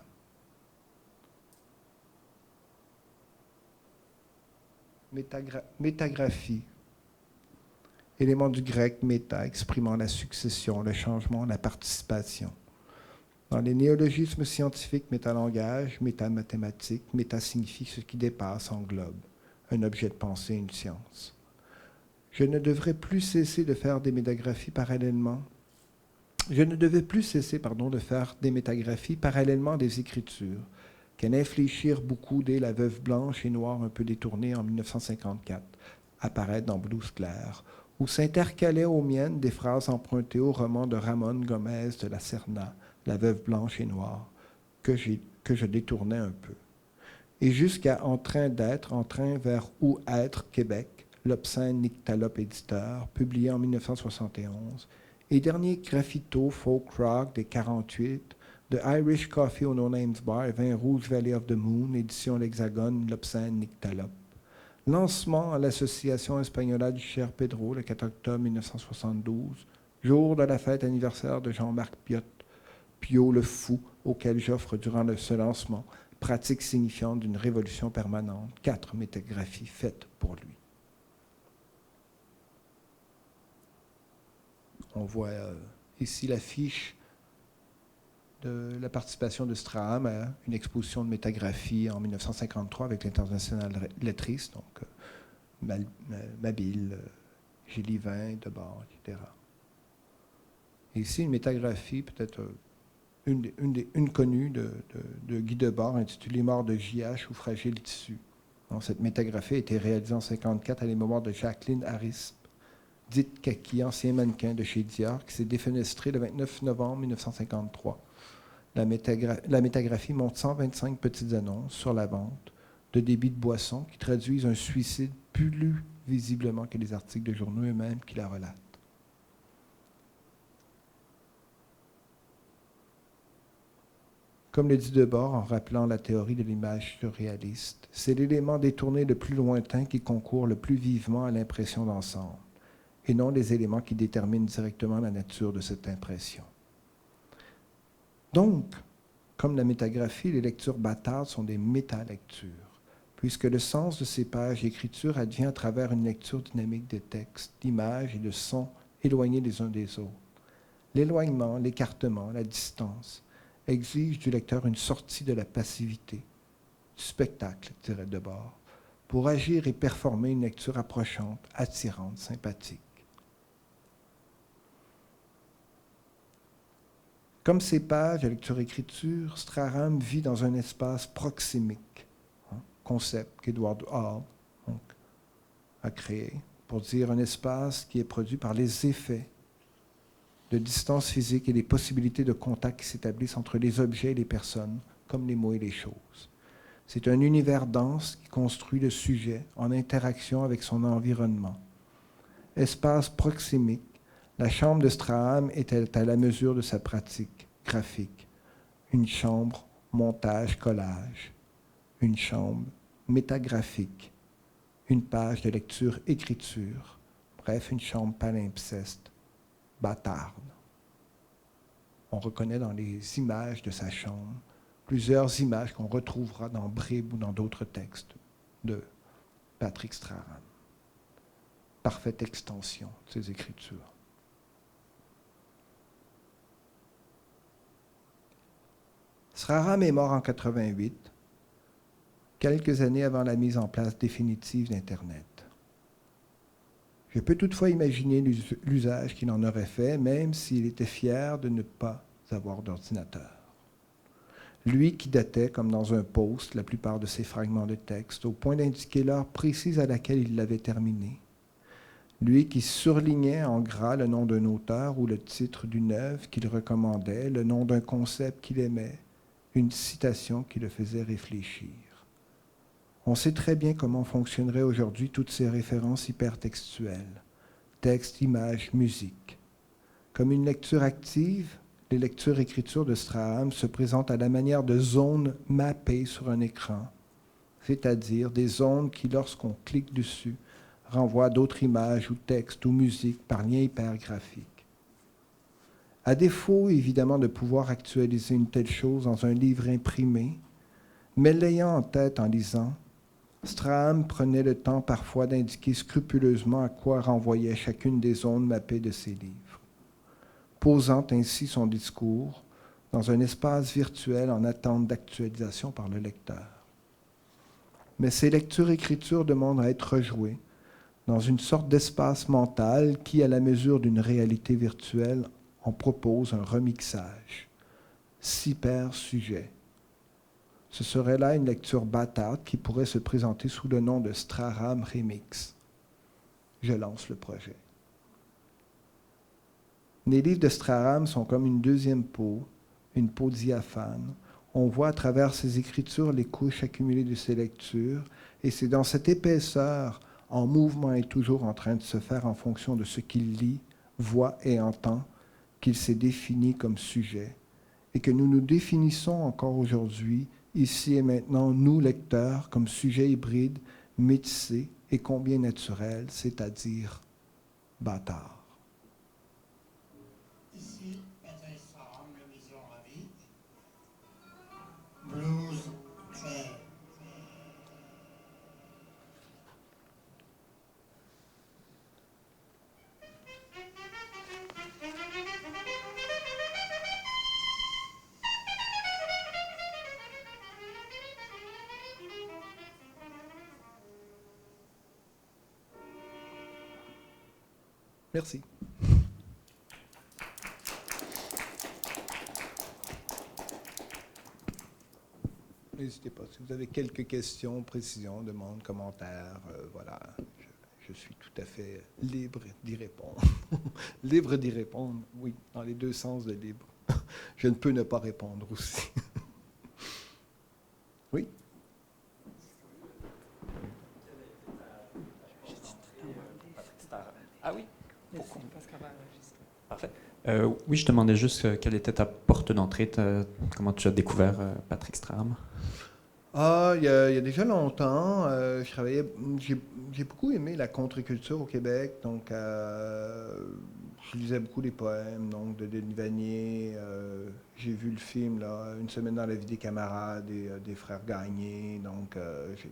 Métagraphie, élément du grec méta, exprimant la succession, le changement, la participation. Dans les néologismes scientifiques, métalangage, métamathématique, méta signifie ce qui dépasse, englobe, un objet de pensée, une science. Je ne devrais plus cesser de faire des métagraphies parallèlement. Je ne devais plus cesser, de faire des métagraphies parallèlement des écritures, qu'elle infléchir beaucoup dès La Veuve blanche et noire un peu détournée en 1954, apparaître dans Blues clair, où s'intercalaient aux miennes des phrases empruntées au roman de Ramon Gomez de la Serna, La Veuve blanche et noire, que je détournais un peu. Et jusqu'à En train d'être, en train vers où être, Québec, l'obscène Nyctalope éditeur, publié en 1971, et dernier graffito folk rock des 48, de Irish Coffee au No Names Bar et Vin Rouge Valley of the Moon, édition L'Hexagone, l'obscène Nyctalope. Lancement à l'Association Espagnola du Cher Pedro, le 4 octobre 1972, jour de la fête anniversaire de Jean-Marc Piot le Fou, auquel j'offre durant ce lancement, pratique signifiante d'une révolution permanente, 4 métagraphies faites pour lui. On voit ici l'affiche de la participation de Sraam à une exposition de métagraphie en 1953 avec l'International lettriste, donc Mabille, Gélivin, Debord, etc. Et ici, une métagraphie, peut-être une connue de Guy Debord, intitulée Mort de J.H. ou Fragile tissu. Donc, cette métagraphie a été réalisée en 1954 à la mémoire de Jacqueline Harris, dite Kaki, ancien mannequin de chez Dior, qui s'est défenestré le 29 novembre 1953. La métagraphie montre 125 petites annonces sur la vente de débits de boissons qui traduisent un suicide plus visiblement que les articles de journaux eux-mêmes qui la relatent. Comme le dit Debord en rappelant la théorie de l'image surréaliste, c'est l'élément détourné le plus lointain qui concourt le plus vivement à l'impression d'ensemble, et non les éléments qui déterminent directement la nature de cette impression. Donc, comme la métagraphie, les lectures bâtardes sont des métalectures, puisque le sens de ces pages d'écriture advient à travers une lecture dynamique des textes, d'images et de sons éloignés les uns des autres. L'éloignement, l'écartement, la distance exigent du lecteur une sortie de la passivité, du spectacle, tiré de bord, pour agir et performer une lecture approchante, attirante, sympathique. Comme ces pages de lecture-écriture, Straham vit dans un espace proximique, concept qu'Edward Hall a créé, pour dire un espace qui est produit par les effets de distance physique et les possibilités de contact qui s'établissent entre les objets et les personnes, comme les mots et les choses. C'est un univers dense qui construit le sujet en interaction avec son environnement. Espace proximique, la chambre de Straham était à la mesure de sa pratique graphique. Une chambre montage-collage, une chambre métagraphique, une page de lecture-écriture, bref, une chambre palimpseste, bâtarde. On reconnaît dans les images de sa chambre plusieurs images qu'on retrouvera dans Bribes ou dans d'autres textes de Patrick Straham. Parfaite extension de ses écritures. Straham est mort en 88, quelques années avant la mise en place définitive d'Internet. Je peux toutefois imaginer l'usage qu'il en aurait fait, même s'il était fier de ne pas avoir d'ordinateur. Lui qui datait, comme dans un post, la plupart de ses fragments de texte, au point d'indiquer l'heure précise à laquelle il l'avait terminé. Lui qui surlignait en gras le nom d'un auteur ou le titre d'une œuvre qu'il recommandait, le nom d'un concept qu'il aimait, une citation qui le faisait réfléchir. On sait très bien comment fonctionneraient aujourd'hui toutes ces références hypertextuelles, texte, image, musique. Comme une lecture active, les lectures-écritures de Straham se présentent à la manière de zones mappées sur un écran, c'est-à-dire des zones qui, lorsqu'on clique dessus, renvoient à d'autres images ou textes ou musiques par lien hypergraphique. À défaut, évidemment, de pouvoir actualiser une telle chose dans un livre imprimé, mais l'ayant en tête en lisant, Straham prenait le temps parfois d'indiquer scrupuleusement à quoi renvoyait chacune des zones mappées de ses livres, posant ainsi son discours dans un espace virtuel en attente d'actualisation par le lecteur. Mais ces lectures-écritures demandent à être rejouées dans une sorte d'espace mental qui, à la mesure d'une réalité virtuelle, en propose un remixage. Cyper-sujet. Ce serait là une lecture bâtarde qui pourrait se présenter sous le nom de Straham Remix. Je lance le projet. Les livres de Straham sont comme une deuxième peau, une peau diaphane. On voit à travers ses écritures les couches accumulées de ses lectures, et c'est dans cette épaisseur, en mouvement et toujours en train de se faire en fonction de ce qu'il lit, voit et entend, qu'il s'est défini comme sujet, et que nous nous définissons encore aujourd'hui, ici et maintenant, nous, lecteurs, comme sujet hybride, métissé et combien naturel, c'est-à-dire bâtard. Ici, Patrick Straham, le maison ravi. Blues, clair. Merci. N'hésitez pas, si vous avez quelques questions, précisions, demandes, commentaires, voilà, je suis tout à fait libre d'y répondre. Libre d'y répondre, oui, dans les deux sens de libre. Je ne peux ne pas répondre aussi. Oui? Ah oui? Pourquoi? Parfait. Oui, je te demandais juste quelle était ta porte d'entrée, comment tu as découvert Patrick Straham? Ah, il y a déjà longtemps, j'ai beaucoup aimé la contre-culture au Québec, donc je lisais beaucoup des poèmes, donc de Denis Vanier. J'ai vu le film, là, Une semaine dans la vie des camarades des frères Gagné. Donc,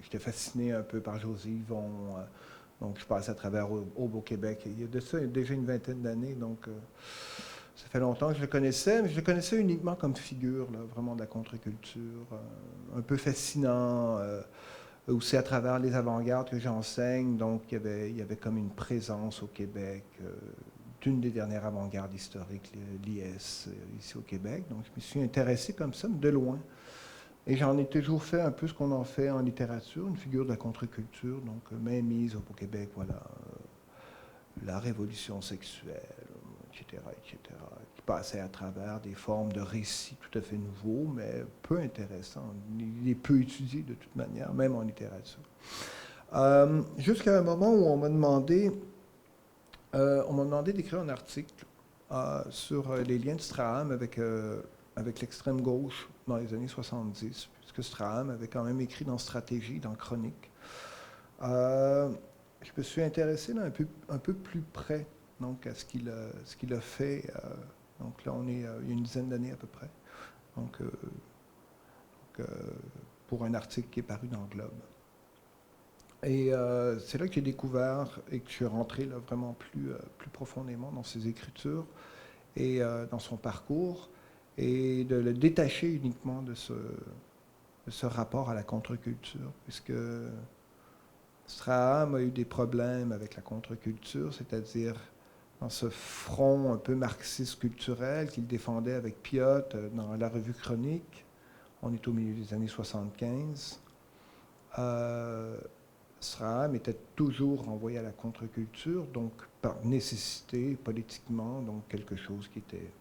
j'étais fasciné un peu par José Yvon. Donc, je passe à travers Aube au Québec. Il y a de ça déjà une vingtaine d'années, donc ça fait longtemps que je le connaissais, mais je le connaissais uniquement comme figure, là, vraiment de la contre-culture, un peu fascinant. Aussi à travers les avant-gardes que j'enseigne, donc il y avait comme une présence au Québec d'une des dernières avant-gardes historiques, l'IS, ici au Québec. Donc je me suis intéressé comme ça, mais de loin. Et j'en ai toujours fait un peu ce qu'on en fait en littérature, une figure de la contre-culture, donc mainmise au Québec, voilà, la révolution sexuelle, etc., qui passait à travers des formes de récits tout à fait nouveaux, mais peu intéressants. Il est peu étudié de toute manière, même en littérature. Jusqu'à un moment où on m'a demandé d'écrire un article sur les liens de Strahan avec l'extrême gauche dans les années 70, puisque Strahan avait quand même écrit dans Stratégie, dans Chronique. Je me suis intéressé là, un peu plus près donc, à ce qu'il a fait. Donc là, on est il y a une dizaine d'années à peu près. Donc, pour un article qui est paru dans Globe. Et c'est là que j'ai découvert et que je suis rentré là, vraiment plus profondément dans ses écritures et dans son parcours, et de le détacher uniquement de ce rapport à la contre-culture, puisque Strahan a eu des problèmes avec la contre-culture, c'est-à-dire dans ce front un peu marxiste culturel qu'il défendait avec Piot dans la revue Chronique. On est au milieu des années 75. Strahan était toujours renvoyé à la contre-culture, donc par nécessité politiquement, donc quelque chose qui était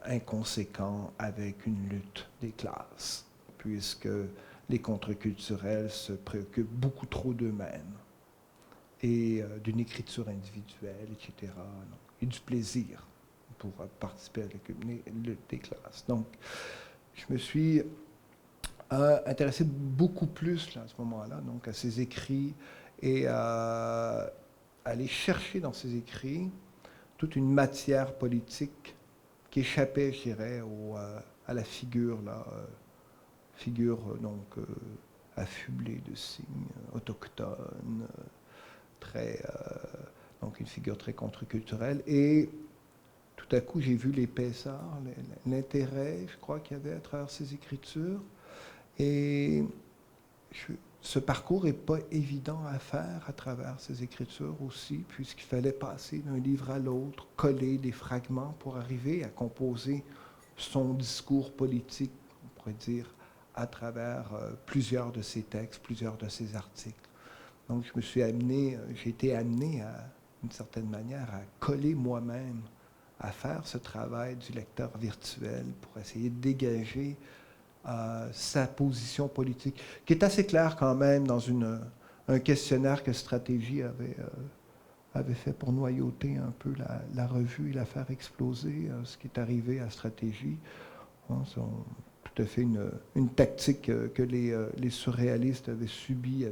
inconséquent avec une lutte des classes, puisque les contre-culturels se préoccupent beaucoup trop d'eux-mêmes et d'une écriture individuelle, etc., et du plaisir pour participer à la lutte des classes. Donc, je me suis intéressé beaucoup plus là, à ce moment-là, donc à ses écrits, et à aller chercher dans ses écrits toute une matière politique qui échappait, je dirais, à la figure là, donc affublée de signes autochtones, donc une figure très contre-culturelle. Et tout à coup, j'ai vu l'épaisseur, l'intérêt, je crois, qu'il y avait à travers ses écritures. Et ce parcours n'est pas évident à faire à travers ses écritures aussi, puisqu'il fallait passer d'un livre à l'autre, coller des fragments pour arriver à composer son discours politique, on pourrait dire, à travers plusieurs de ses textes, plusieurs de ses articles. Donc, j'ai été amené, d'une certaine manière, à coller moi-même, à faire ce travail du lecteur virtuel pour essayer de dégager sa position politique, qui est assez claire quand même dans un questionnaire que Stratégie avait fait pour noyauter un peu la revue et la faire exploser, ce qui est arrivé à Stratégie. C'est tout à fait une tactique que les surréalistes avaient subie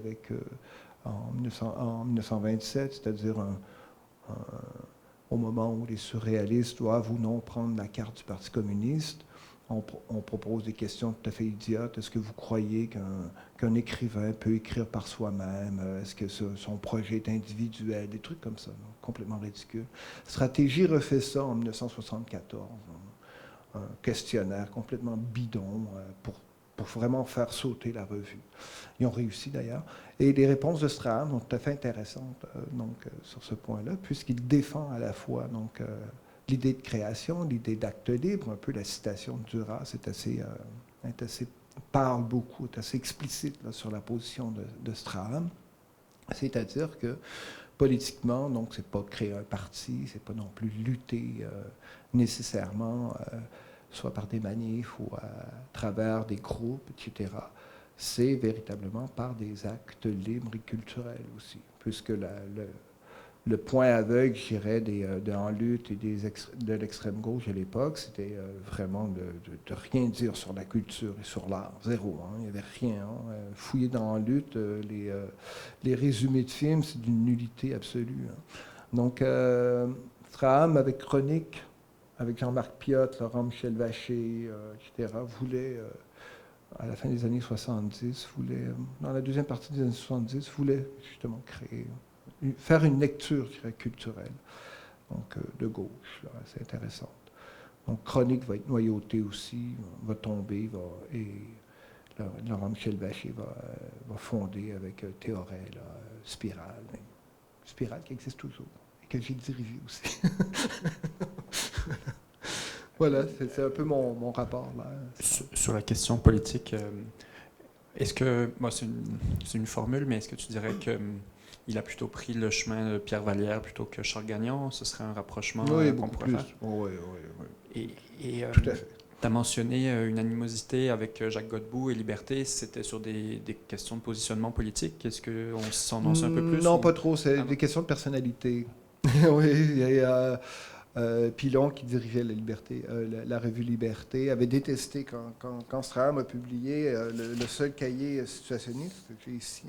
en 1927, c'est-à-dire au moment où les surréalistes doivent ou non prendre la carte du Parti communiste. On propose des questions tout à fait idiotes. Est-ce que vous croyez qu'un écrivain peut écrire par soi-même? Est-ce que son projet est individuel? Des trucs comme ça, donc, complètement ridicules. Stratégie refait ça en 1974. Un questionnaire complètement bidon pour vraiment faire sauter la revue. Ils ont réussi d'ailleurs. Et les réponses de Strahan sont tout à fait intéressantes sur ce point-là, puisqu'il défend à la fois l'idée de création, l'idée d'acte libre, un peu la citation de Duras parle beaucoup, est assez explicite là, sur la position de Strahan. C'est-à-dire que politiquement, donc, c'est pas créer un parti, c'est pas non plus lutter nécessairement, soit par des manifs ou à travers des groupes, etc. C'est véritablement par des actes libres et culturels aussi, puisque le point aveugle, je dirais, de En lutte et de l'extrême gauche à l'époque, c'était vraiment de rien dire sur la culture et sur l'art. Zéro. Hein. Il n'y avait rien. Hein. Fouiller dans En lutte, les résumés de films, c'est d'une nullité absolue. Hein. Donc, Strahan, avec Chronique, avec Jean-Marc Piot, Laurent-Michel Vacher, etc., voulait, à la fin des années 70, dans la deuxième partie des années 70, voulait justement faire une lecture, je dirais, culturelle, donc de gauche, là, assez intéressante. Donc Chronique va être noyautée aussi, va tomber, et Laurent-Michel Vacher va fonder avec Théoret, Spirale. Spirale qui existe toujours, et que j'ai dirigé aussi. Voilà, c'est un peu mon rapport là. Sur la question politique, est-ce que, moi c'est une formule, mais est-ce que tu dirais qu'il a plutôt pris le chemin de Pierre Vallière plutôt que Charles Gagnon? Ce serait un rapprochement Oui, qu'on beaucoup pourrait plus. faire? Oui. Et Tout à fait. tu as mentionné une animosité avec Jacques Godbout et Liberté. C'était sur des questions de positionnement politique. Est-ce qu'on s'en en sait un peu plus? Non, ou... pas trop. C'est des questions de personnalité. Oui, il y a Pilon, qui dirigeait la revue Liberté, avait détesté quand Strahan a publié le seul cahier situationniste que j'ai ici.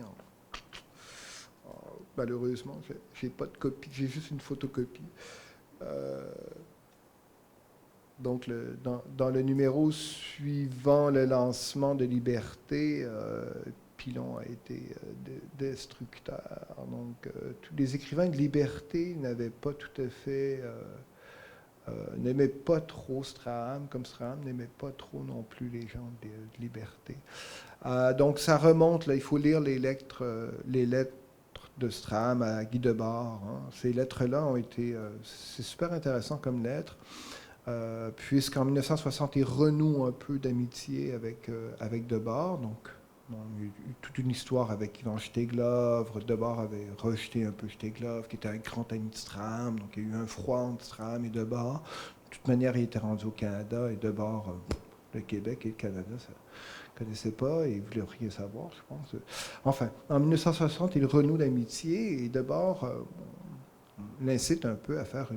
Malheureusement, j'ai pas de copie, j'ai juste une photocopie. Donc, dans le numéro suivant le lancement de Liberté, Pilon a été destructeur. Donc, tous les écrivains de Liberté n'avaient pas tout à fait... n'aimaient pas trop Strahan, comme Strahan n'aimait pas trop non plus les gens de Liberté. Donc, ça remonte, là, il faut lire les lettres de Strahan à Guy Debord. Hein. Ces lettres-là ont été... c'est super intéressant comme lettres. Puisqu'en 1960, il renoue un peu d'amitié avec Debord. Donc, il y a eu toute une histoire avec Ivan Stegloff. Debord avait rejeté un peu Stegloff, qui était un grand ami de Strahan. Donc, il y a eu un froid entre Strahan et Debord. De toute manière, il était rendu au Canada et Debord, le Québec et le Canada, ça ne connaissait pas et il ne voulait rien savoir, je pense. Enfin, en 1960, il renoue d'amitié et Debord l'incite un peu à faire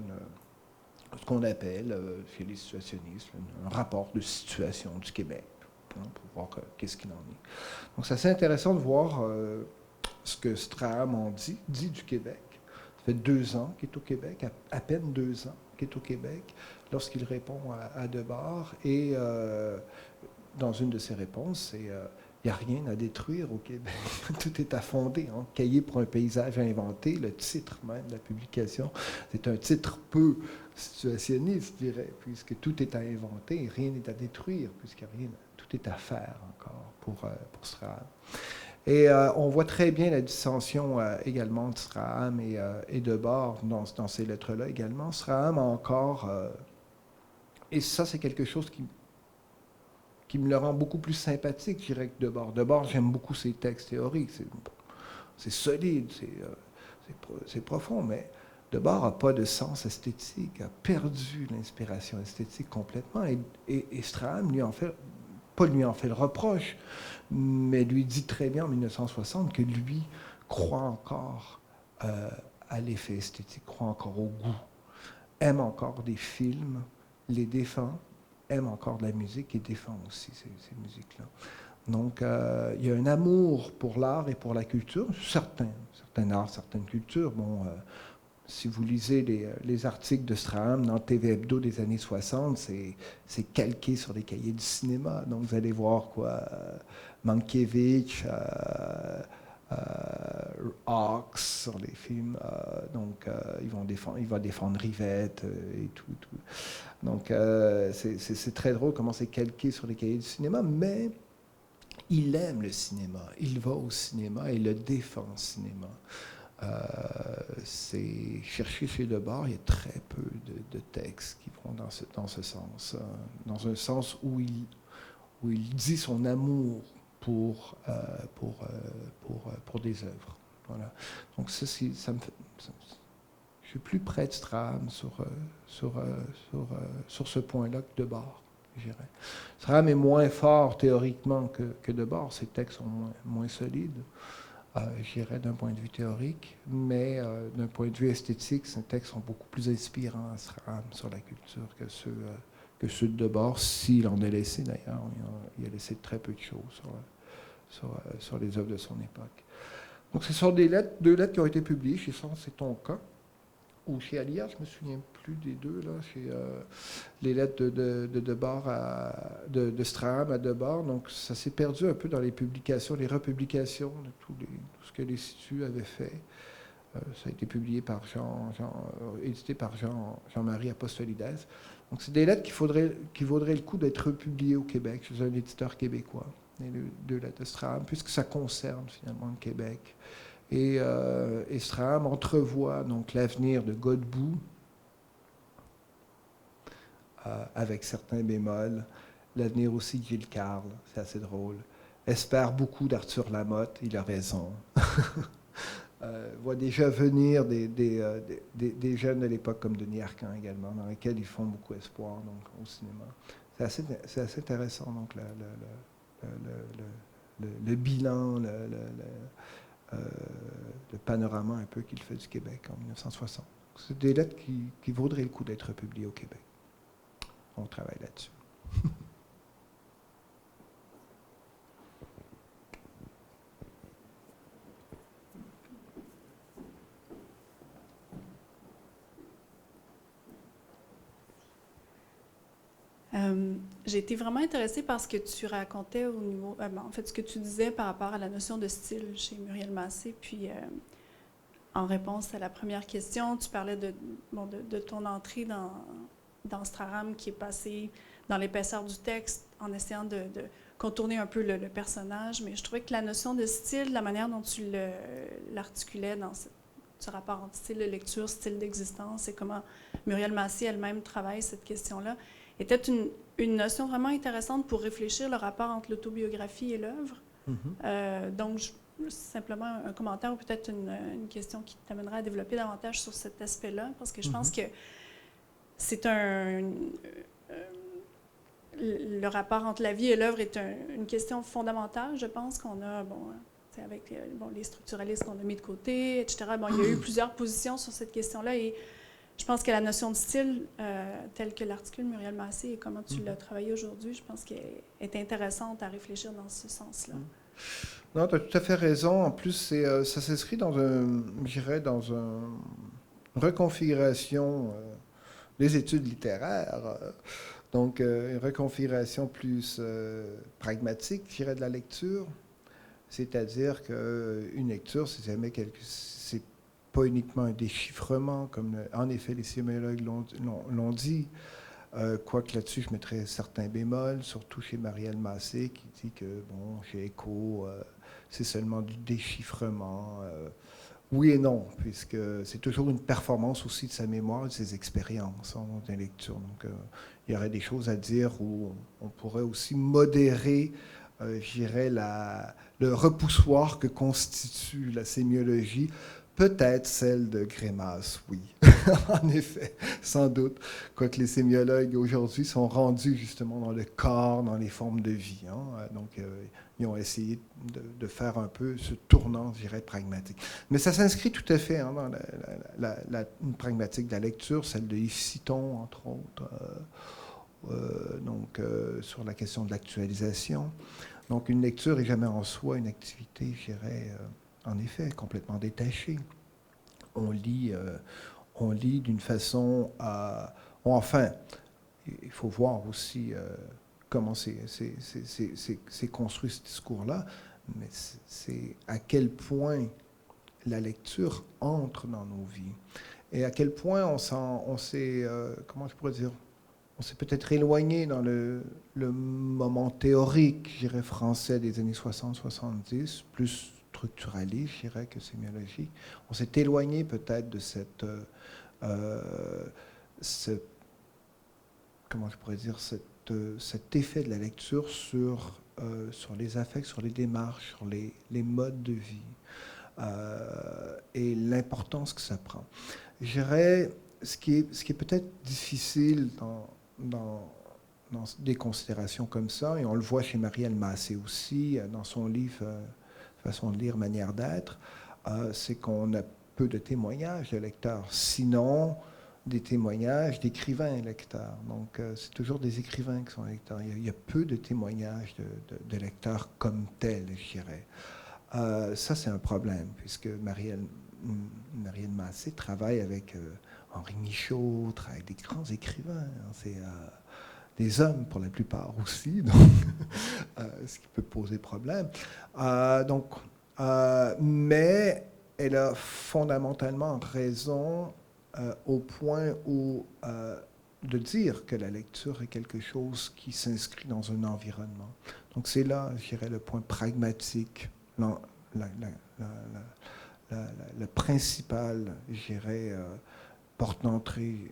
ce qu'on appelle, chez les situationnistes, un rapport de situation du Québec, hein, pour voir qu'est-ce qu'il en est. Donc, c'est assez intéressant de voir ce que Strahan en dit du Québec. Ça fait 2 ans qu'il est au Québec, à peine 2 ans qu'il est au Québec, lorsqu'il répond à Debord. Et dans une de ses réponses, c'est il n'y a rien à détruire au Québec. Tout est à fonder. Hein. Cahier pour un paysage inventé, le titre même de la publication, c'est un titre peu situationniste, je dirais, puisque tout est à inventer et rien n'est à détruire, tout est à faire encore pour Strahan. Et on voit très bien la dissension également de Strahan et Debord dans ces lettres-là également. Strahan a encore... et ça, c'est quelque chose qui me le rend beaucoup plus sympathique, je dirais, que Debord. Debord, j'aime beaucoup ses textes théoriques. C'est solide, c'est profond, mais Debord n'a pas de sens esthétique, a perdu l'inspiration esthétique complètement. Et Strahan lui en fait le reproche, mais lui dit très bien en 1960 que lui croit encore à l'effet esthétique, croit encore au goût, aime encore des films, les défend, aime encore de la musique et défend aussi ces musiques-là. Donc, il y a un amour pour l'art et pour la culture, certains arts, certaines cultures. Bon, si vous lisez les articles de Strahan dans TV Hebdo des années 60, c'est calqué sur les cahiers du cinéma. Donc, vous allez voir Mankiewicz, Hawks sur les films. Donc, il va défendre Rivette et tout. Donc, c'est très drôle comment c'est calqué sur les cahiers du cinéma, mais il aime le cinéma. Il va au cinéma et le défend au cinéma. C'est chercher chez Debord, il y a très peu de textes qui vont dans ce sens, dans un sens où il dit son amour pour des œuvres. Voilà. Donc ça me fait, je suis plus près de Strahan sur ce point-là que Debord, je dirais. Strahan est moins fort théoriquement que Debord, ses textes sont moins solides. Je dirais d'un point de vue théorique, mais d'un point de vue esthétique, ces textes sont beaucoup plus inspirants à Strahan sur la culture que ceux de Debord, s'il en a laissé d'ailleurs. Il a laissé très peu de choses sur les œuvres de son époque. Donc ce sont 2 lettres qui ont été publiées chez Sens et Tonka, ou chez Alia, je ne me souviens plus. plus des deux, là, c'est les lettres de Debord de Strahan à Debord. Donc, ça s'est perdu un peu dans les publications, les republications de tout ce que l'Institut avait fait. Ça a été publié par édité par Jean-Marie Apostolides. Donc, c'est des lettres qui vaudraient le coup d'être republiées au Québec chez un éditeur québécois, les deux lettres de Strahan, puisque ça concerne finalement le Québec. Et Strahan entrevoit donc l'avenir de Godbout, avec certains bémols, l'avenir aussi de Gilles Carle, c'est assez drôle. Espère beaucoup d'Arthur Lamotte, il a raison. Voit déjà venir des jeunes de l'époque comme Denis Arcand également, dans lesquels ils font beaucoup espoir donc, au cinéma. C'est assez intéressant, donc, le bilan, le panorama un peu qu'il fait du Québec en 1960. C'est des lettres qui vaudraient le coup d'être publiées au Québec. On travaille là-dessus. J'ai été vraiment intéressée par ce que tu racontais au niveau, en fait, ce que tu disais par rapport à la notion de style chez Muriel Massé. Puis, en réponse à la première question, tu parlais de ton entrée dans Strahan qui est passée dans l'épaisseur du texte en essayant de contourner un peu le personnage. Mais je trouvais que la notion de style, la manière dont tu l'articulais dans ce rapport entre style de lecture, style d'existence et comment Muriel Massé elle-même travaille cette question-là, était une notion vraiment intéressante pour réfléchir le rapport entre l'autobiographie et l'œuvre. Donc, simplement un commentaire ou peut-être une question qui t'amènera à développer davantage sur cet aspect-là, parce que je pense que c'est le rapport entre la vie et l'œuvre est une question fondamentale, je pense, qu'on a, avec les structuralistes qu'on a mis de côté, etc. Il y a eu plusieurs positions sur cette question-là et je pense que la notion de style, telle que l'articule Muriel Massé et comment tu l'as travaillé aujourd'hui, je pense qu'elle est intéressante à réfléchir dans ce sens-là. Non, tu as tout à fait raison. En plus, ça s'inscrit dans une reconfiguration des études littéraires. Donc, une reconfiguration plus pragmatique, je dirais, de la lecture. C'est-à-dire qu'une lecture, c'est pas uniquement un déchiffrement, comme en effet les sémiologues l'ont dit, quoique là-dessus je mettrais certains bémols, surtout chez Marielle Massé, qui dit que, chez Écho, c'est seulement du déchiffrement. Oui et non, puisque c'est toujours une performance aussi de sa mémoire et de ses expériences dans la lecture. Donc, il y aurait des choses à dire où on pourrait aussi modérer, je dirais, le repoussoir que constitue la sémiologie. Peut-être celle de Grémas, oui. En effet, sans doute. Quoique les sémiologues aujourd'hui sont rendus justement dans le corps, dans les formes de vie. Donc, ils ont essayé de faire un peu ce tournant, je dirais, pragmatique. Mais ça s'inscrit tout à fait dans une pragmatique de la lecture, celle de Yves Citon, entre autres, sur la question de l'actualisation. Donc, une lecture n'est jamais en soi une activité, je dirais, en effet, complètement détaché. On lit d'une façon enfin, il faut voir aussi comment c'est construit ce discours-là, mais c'est à quel point la lecture entre dans nos vies et à quel point on s'est, comment je pourrais dire, on s'est peut-être éloigné dans le moment théorique, je dirais, français des années 60-70, plus structuraliste, je dirais, que sémiologique. On s'est éloigné peut-être de comment je pourrais dire, cet effet de la lecture sur les affects, sur les démarches, sur les modes de vie et l'importance que ça prend. Je dirais, ce qui est peut-être difficile dans des considérations comme ça, et on le voit chez Marielle Massé aussi, dans son livre façon de lire, manière d'être, c'est qu'on a peu de témoignages de lecteurs, sinon des témoignages d'écrivains lecteurs. Donc, c'est toujours des écrivains qui sont lecteurs. Il y a peu de témoignages de lecteurs comme tels, je dirais. Ça, c'est un problème, puisque Marielle Massé travaille avec Henri Michaud, travaille avec des grands écrivains. Hein, c'est des hommes pour la plupart aussi, donc, ce qui peut poser problème. Mais elle a fondamentalement raison au point où de dire que la lecture est quelque chose qui s'inscrit dans un environnement. Donc c'est là, je dirais, le point pragmatique, le principal, je dirais, porte d'entrée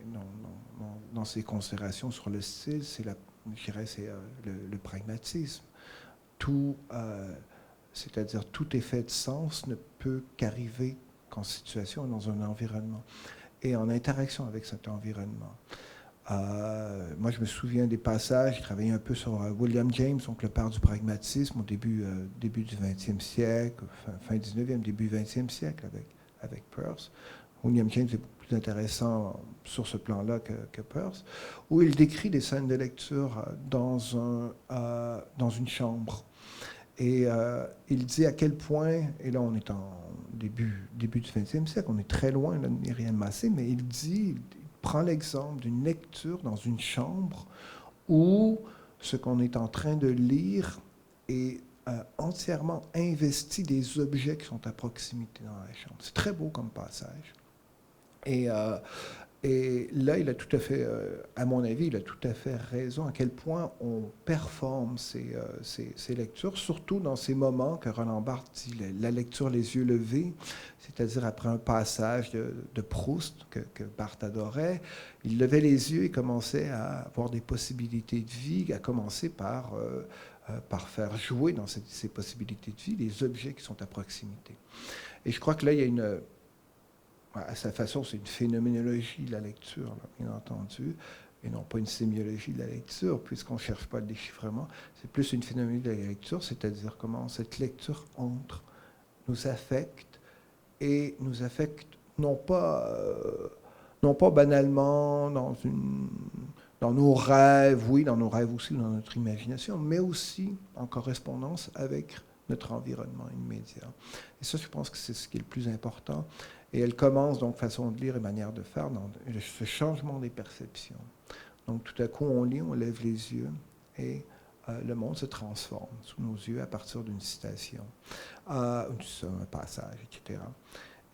dans ces considérations sur le style, c'est le pragmatisme. Tout, c'est-à-dire tout effet de sens ne peut qu'arriver qu'en situation, dans un environnement, et en interaction avec cet environnement. Moi, je me souviens des passages, je travaillais un peu sur William James, donc le père du pragmatisme, au début du 20e siècle, fin 19e, début 20e siècle, avec Peirce. William James est beaucoup plus intéressant sur ce plan-là que Peirce, où il décrit des scènes de lecture dans une chambre. Et il dit à quel point, et là on est en début du XXe siècle, on est très loin de Myriam Massé, mais il prend l'exemple d'une lecture dans une chambre où ce qu'on est en train de lire est entièrement investi des objets qui sont à proximité dans la chambre. C'est très beau comme passage. Et là, il a tout à fait, à mon avis, il a tout à fait raison à quel point on performe ces lectures, surtout dans ces moments que Roland Barthes dit la lecture les yeux levés, c'est-à-dire après un passage de Proust que Barthes adorait, il levait les yeux et commençait à avoir des possibilités de vie, à commencer par faire jouer dans ces possibilités de vie les objets qui sont à proximité. Et je crois que là, il y a une... À sa façon, c'est une phénoménologie de la lecture, là, bien entendu, et non pas une sémiologie de la lecture, puisqu'on ne cherche pas le déchiffrement. C'est plus une phénoménologie de la lecture, c'est-à-dire comment cette lecture entre, nous affecte, et nous affecte non pas banalement dans nos rêves, oui, dans nos rêves aussi, dans notre imagination, mais aussi en correspondance avec notre environnement immédiat. Et ça, je pense que c'est ce qui est le plus important. Et elle commence, donc, façon de lire et manière de faire, dans ce changement des perceptions. Donc, tout à coup, on lit, on lève les yeux, et le monde se transforme sous nos yeux à partir d'une citation, un passage, etc.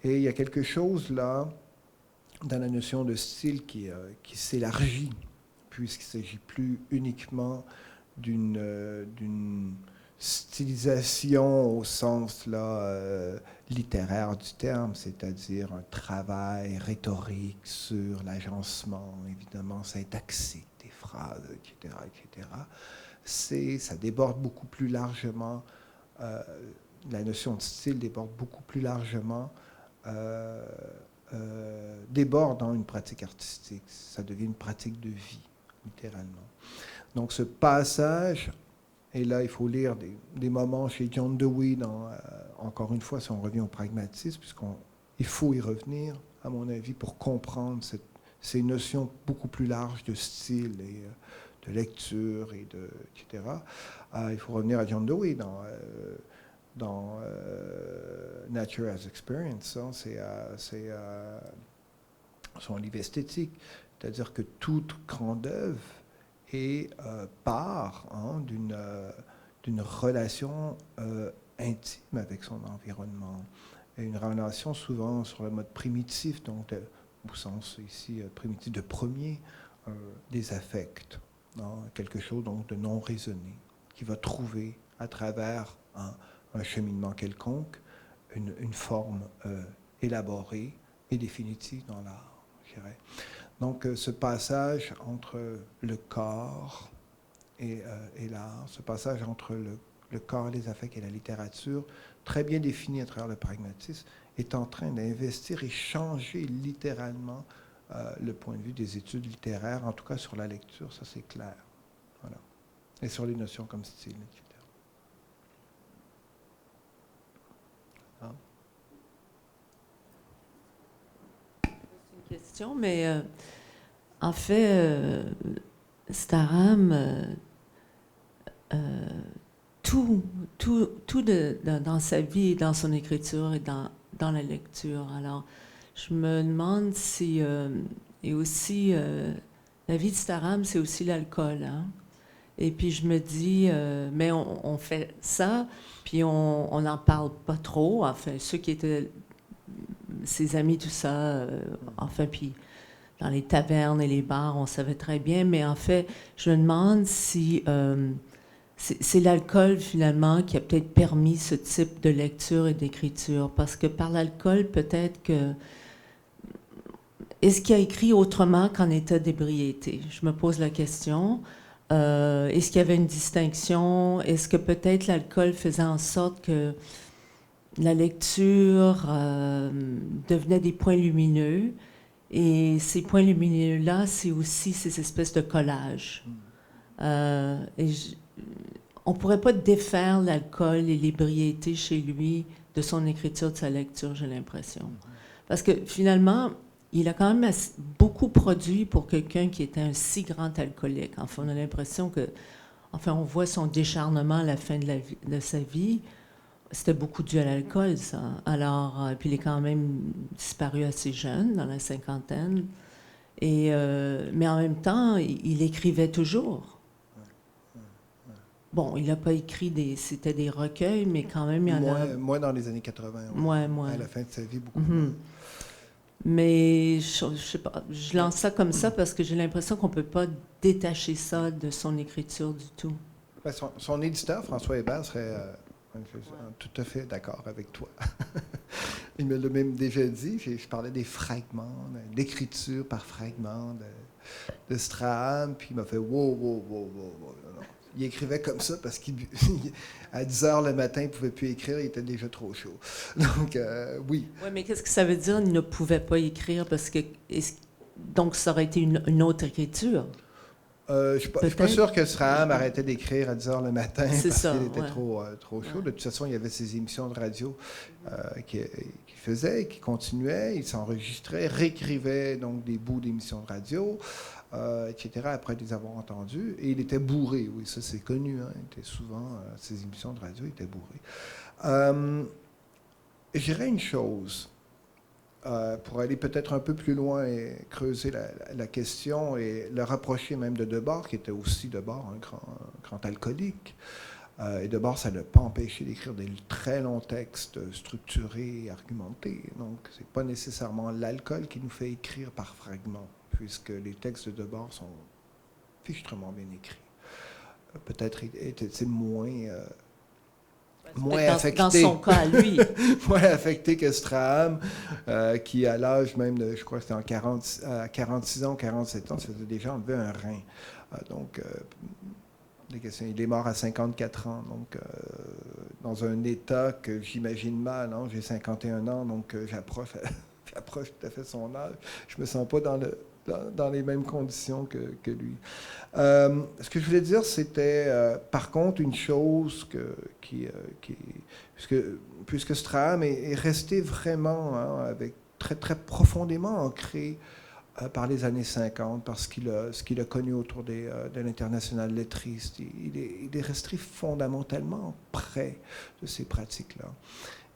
Et il y a quelque chose, là, dans la notion de style qui s'élargit, puisqu'il ne s'agit plus uniquement d'une stylisation au sens littéraire du terme, c'est-à-dire un travail rhétorique sur l'agencement, évidemment syntaxique des phrases, etc., etc. Ça déborde beaucoup plus largement, la notion de style déborde beaucoup plus largement, déborde dans une pratique artistique. Ça devient une pratique de vie, littéralement. Donc ce passage... Et là, il faut lire des moments chez John Dewey, encore une fois, si on revient au pragmatisme, puisqu'il faut y revenir, à mon avis, pour comprendre ces notions beaucoup plus larges de style et de lecture, etc. Il faut revenir à John Dewey dans Nature as Experience. Hein, c'est son livre esthétique. C'est-à-dire que toute grande œuvre et part d'une relation intime avec son environnement. Et une relation souvent sur le mode primitif, donc au sens ici primitif de premier, des affects. Quelque chose donc de non raisonné, qui va trouver à travers un cheminement quelconque une forme élaborée et définitive dans l'art, je dirais. Donc, ce passage entre le corps et l'art, ce passage entre le corps et les affects et la littérature, très bien défini à travers le pragmatisme, est en train d'investir et changer littéralement le point de vue des études littéraires, en tout cas sur la lecture, ça c'est clair. Voilà. Et sur les notions comme style, etc. Ah. Question, mais en fait, Staram, tout dans sa vie, dans son écriture et dans la lecture. Alors, je me demande si... et aussi, la vie de Staram, c'est aussi l'alcool, hein? Et puis je me dis, mais on fait ça, puis on n'en parle pas trop. Enfin, ceux qui étaient ses amis, tout ça, enfin, puis dans les tavernes et les bars, on savait très bien. Mais en fait, je me demande si c'est l'alcool, finalement, qui a peut-être permis ce type de lecture et d'écriture. Parce que par l'alcool, peut-être que... Est-ce qu'il a écrit autrement qu'en état d'ébriété? Je me pose la question. Est-ce qu'il y avait une distinction? Est-ce que peut-être l'alcool faisait en sorte que la lecture devenait des points lumineux? Et ces points lumineux-là, c'est aussi ces espèces de collages. On ne pourrait pas défaire l'alcool et l'ébriété chez lui de son écriture, de sa lecture, j'ai l'impression. Parce que finalement... Il a quand même beaucoup produit pour quelqu'un qui était un si grand alcoolique. Enfin, on a l'impression que... Enfin, on voit son décharnement à la fin de sa vie. C'était beaucoup dû à l'alcool, ça. Alors, puis il est quand même disparu assez jeune, dans la cinquantaine. Et, mais en même temps, il écrivait toujours. Bon, il n'a pas écrit c'était des recueils, mais quand même, il y en a... Moins dans les années 80. Moins. À la fin de sa vie, beaucoup moins. Mais je sais pas, je lance ça comme ça parce que j'ai l'impression qu'on ne peut pas détacher ça de son écriture du tout. Ben, son éditeur, François Hébert, serait tout à fait d'accord avec toi. Il me l'a même déjà dit. Je parlais des fragments, d'écriture par fragments de Strahan, puis il m'a fait wow. Non. Il écrivait comme ça parce qu'à 10 heures le matin, il ne pouvait plus écrire, il était déjà trop chaud. Donc, oui. Oui, mais qu'est-ce que ça veut dire, il ne pouvait pas écrire? Parce que, donc, ça aurait été une autre écriture? Je ne suis pas sûr que Strahan arrêtait d'écrire à 10 heures le matin parce qu'il était trop chaud. Ouais. De toute façon, il y avait ses émissions de radio qu'il faisait, qui continuaient. Il s'enregistrait, réécrivait donc des bouts d'émissions de radio. Etc., après les avoir entendus. Et il était bourré, oui, ça c'est connu. Hein, il était souvent, ses émissions de radio, il était bourré. Je dirais une chose, pour aller peut-être un peu plus loin et creuser la question et le rapprocher même de Debord, qui était aussi Debord un grand alcoolique. Et Debord, ça ne l'a pas empêché d'écrire des très longs textes structurés et argumentés. Donc, ce n'est pas nécessairement l'alcool qui nous fait écrire par fragments, puisque les textes de Debord sont fichtrement bien écrits. Peut-être était-il moins affecté. Dans son cas, à lui. Moins affecté que Strahan, qui, à l'âge même de, je crois que c'était à 46 ans, 47 ans, ça faisait déjà enlever un rein. Donc, il est mort à 54 ans, donc dans un état que j'imagine mal. Hein, j'ai 51 ans, donc j'approche tout à fait son âge. Je ne me sens pas dans les mêmes conditions que lui. Ce que je voulais dire, c'était par contre une chose puisque Strahan est resté vraiment avec très, très profondément ancré par les années 50, parce ce qu'il a connu autour de l'international lettriste. Il est resté fondamentalement près de ces pratiques-là.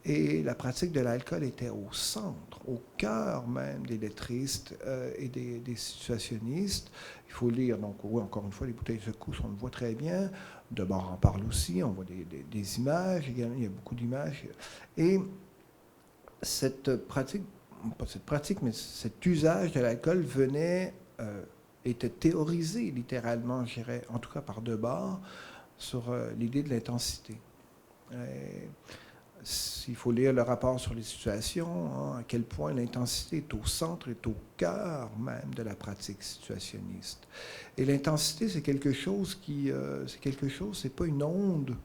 Et la pratique de l'alcool était au centre, au cœur même des lettristes et des situationnistes. Il faut lire, donc oui, encore une fois, les bouteilles secousses, on le voit très bien. Debord en parle aussi, on voit des images, également, il y a beaucoup d'images. Et cette pratique, pas cette pratique, mais cet usage de l'alcool était théorisé littéralement, je dirais, en tout cas par Debord, sur l'idée de l'intensité. Il faut lire le rapport sur les situations, hein, à quel point l'intensité est au centre, est au cœur même de la pratique situationniste. Et l'intensité, c'est quelque chose c'est pas une onde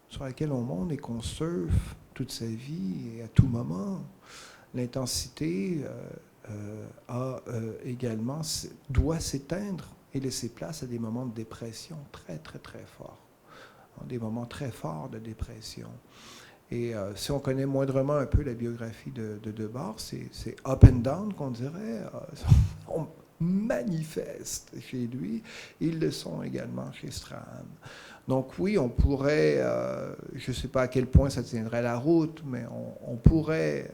sur laquelle on monte et qu'on surfe toute sa vie et à tout moment. L'intensité également doit s'éteindre et laisser place à des moments de dépression très, très, très forts. Des moments très forts de dépression. Et si on connaît moindrement un peu la biographie de Debord, c'est up and down qu'on dirait. manifestes chez lui, ils le sont également chez Strahan. Donc oui, on pourrait, je ne sais pas à quel point ça tiendrait la route, mais on pourrait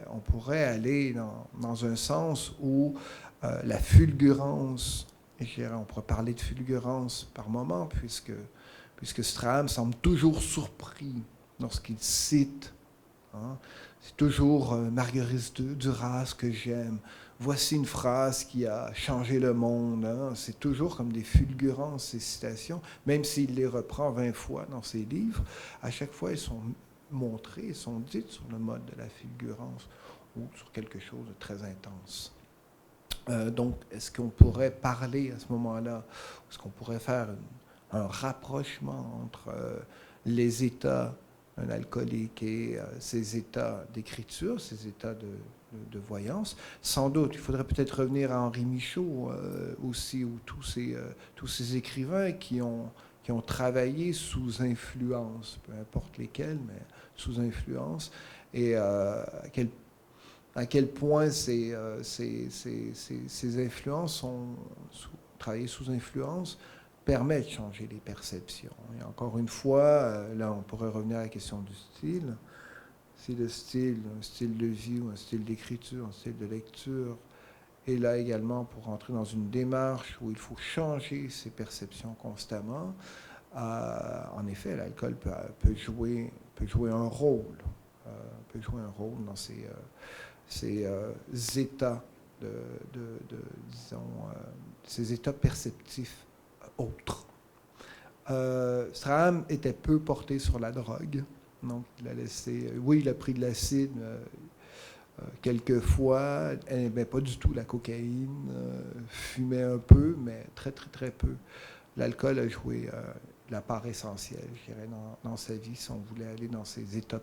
aller dans un sens où la fulgurance, et je dirais, on pourrait parler de fulgurance par moment, puisque Strahan semble toujours surpris lorsqu'il cite. Hein, c'est toujours Marguerite Duras que j'aime. Voici une phrase qui a changé le monde. Hein. C'est toujours comme des fulgurances, ces citations, même s'il les reprend 20 fois dans ses livres. À chaque fois, elles sont montrées, sont dites sur le mode de la fulgurance ou sur quelque chose de très intense. Donc, est-ce qu'on pourrait parler à ce moment-là, est-ce qu'on pourrait faire un rapprochement entre les états d'un alcoolique et ses états d'écriture, ses états de voyance? Sans doute, il faudrait peut-être revenir à Henri Michaud aussi, ou tous ces écrivains qui ont travaillé sous influence, peu importe lesquels, mais sous influence, et à quel point ces influences travailler sous influence permet de changer les perceptions. Et encore une fois, là, on pourrait revenir à la question du style. Si le style, un style de vie ou un style d'écriture, un style de lecture, est là également pour entrer dans une démarche où il faut changer ses perceptions constamment, en effet, l'alcool peut jouer un rôle. Peut jouer un rôle dans ces états disons, ces états perceptifs autres. Strahan était peu porté sur la drogue, donc il a laissé. Oui, il a pris de l'acide quelques fois, mais pas du tout la cocaïne. Fumait un peu, mais très très très peu. L'alcool a joué la part essentielle, je dirais, dans sa vie, si on voulait aller dans ces états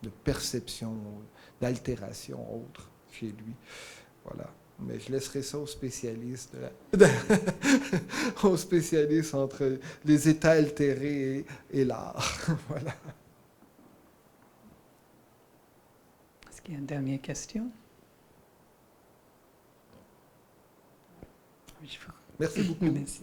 de perception, d'altération autre chez lui. Voilà. Mais je laisserai ça aux spécialistes, aux spécialistes entre les états altérés et l'art. Voilà. Est-ce qu'il y a une dernière question? Merci beaucoup. Merci.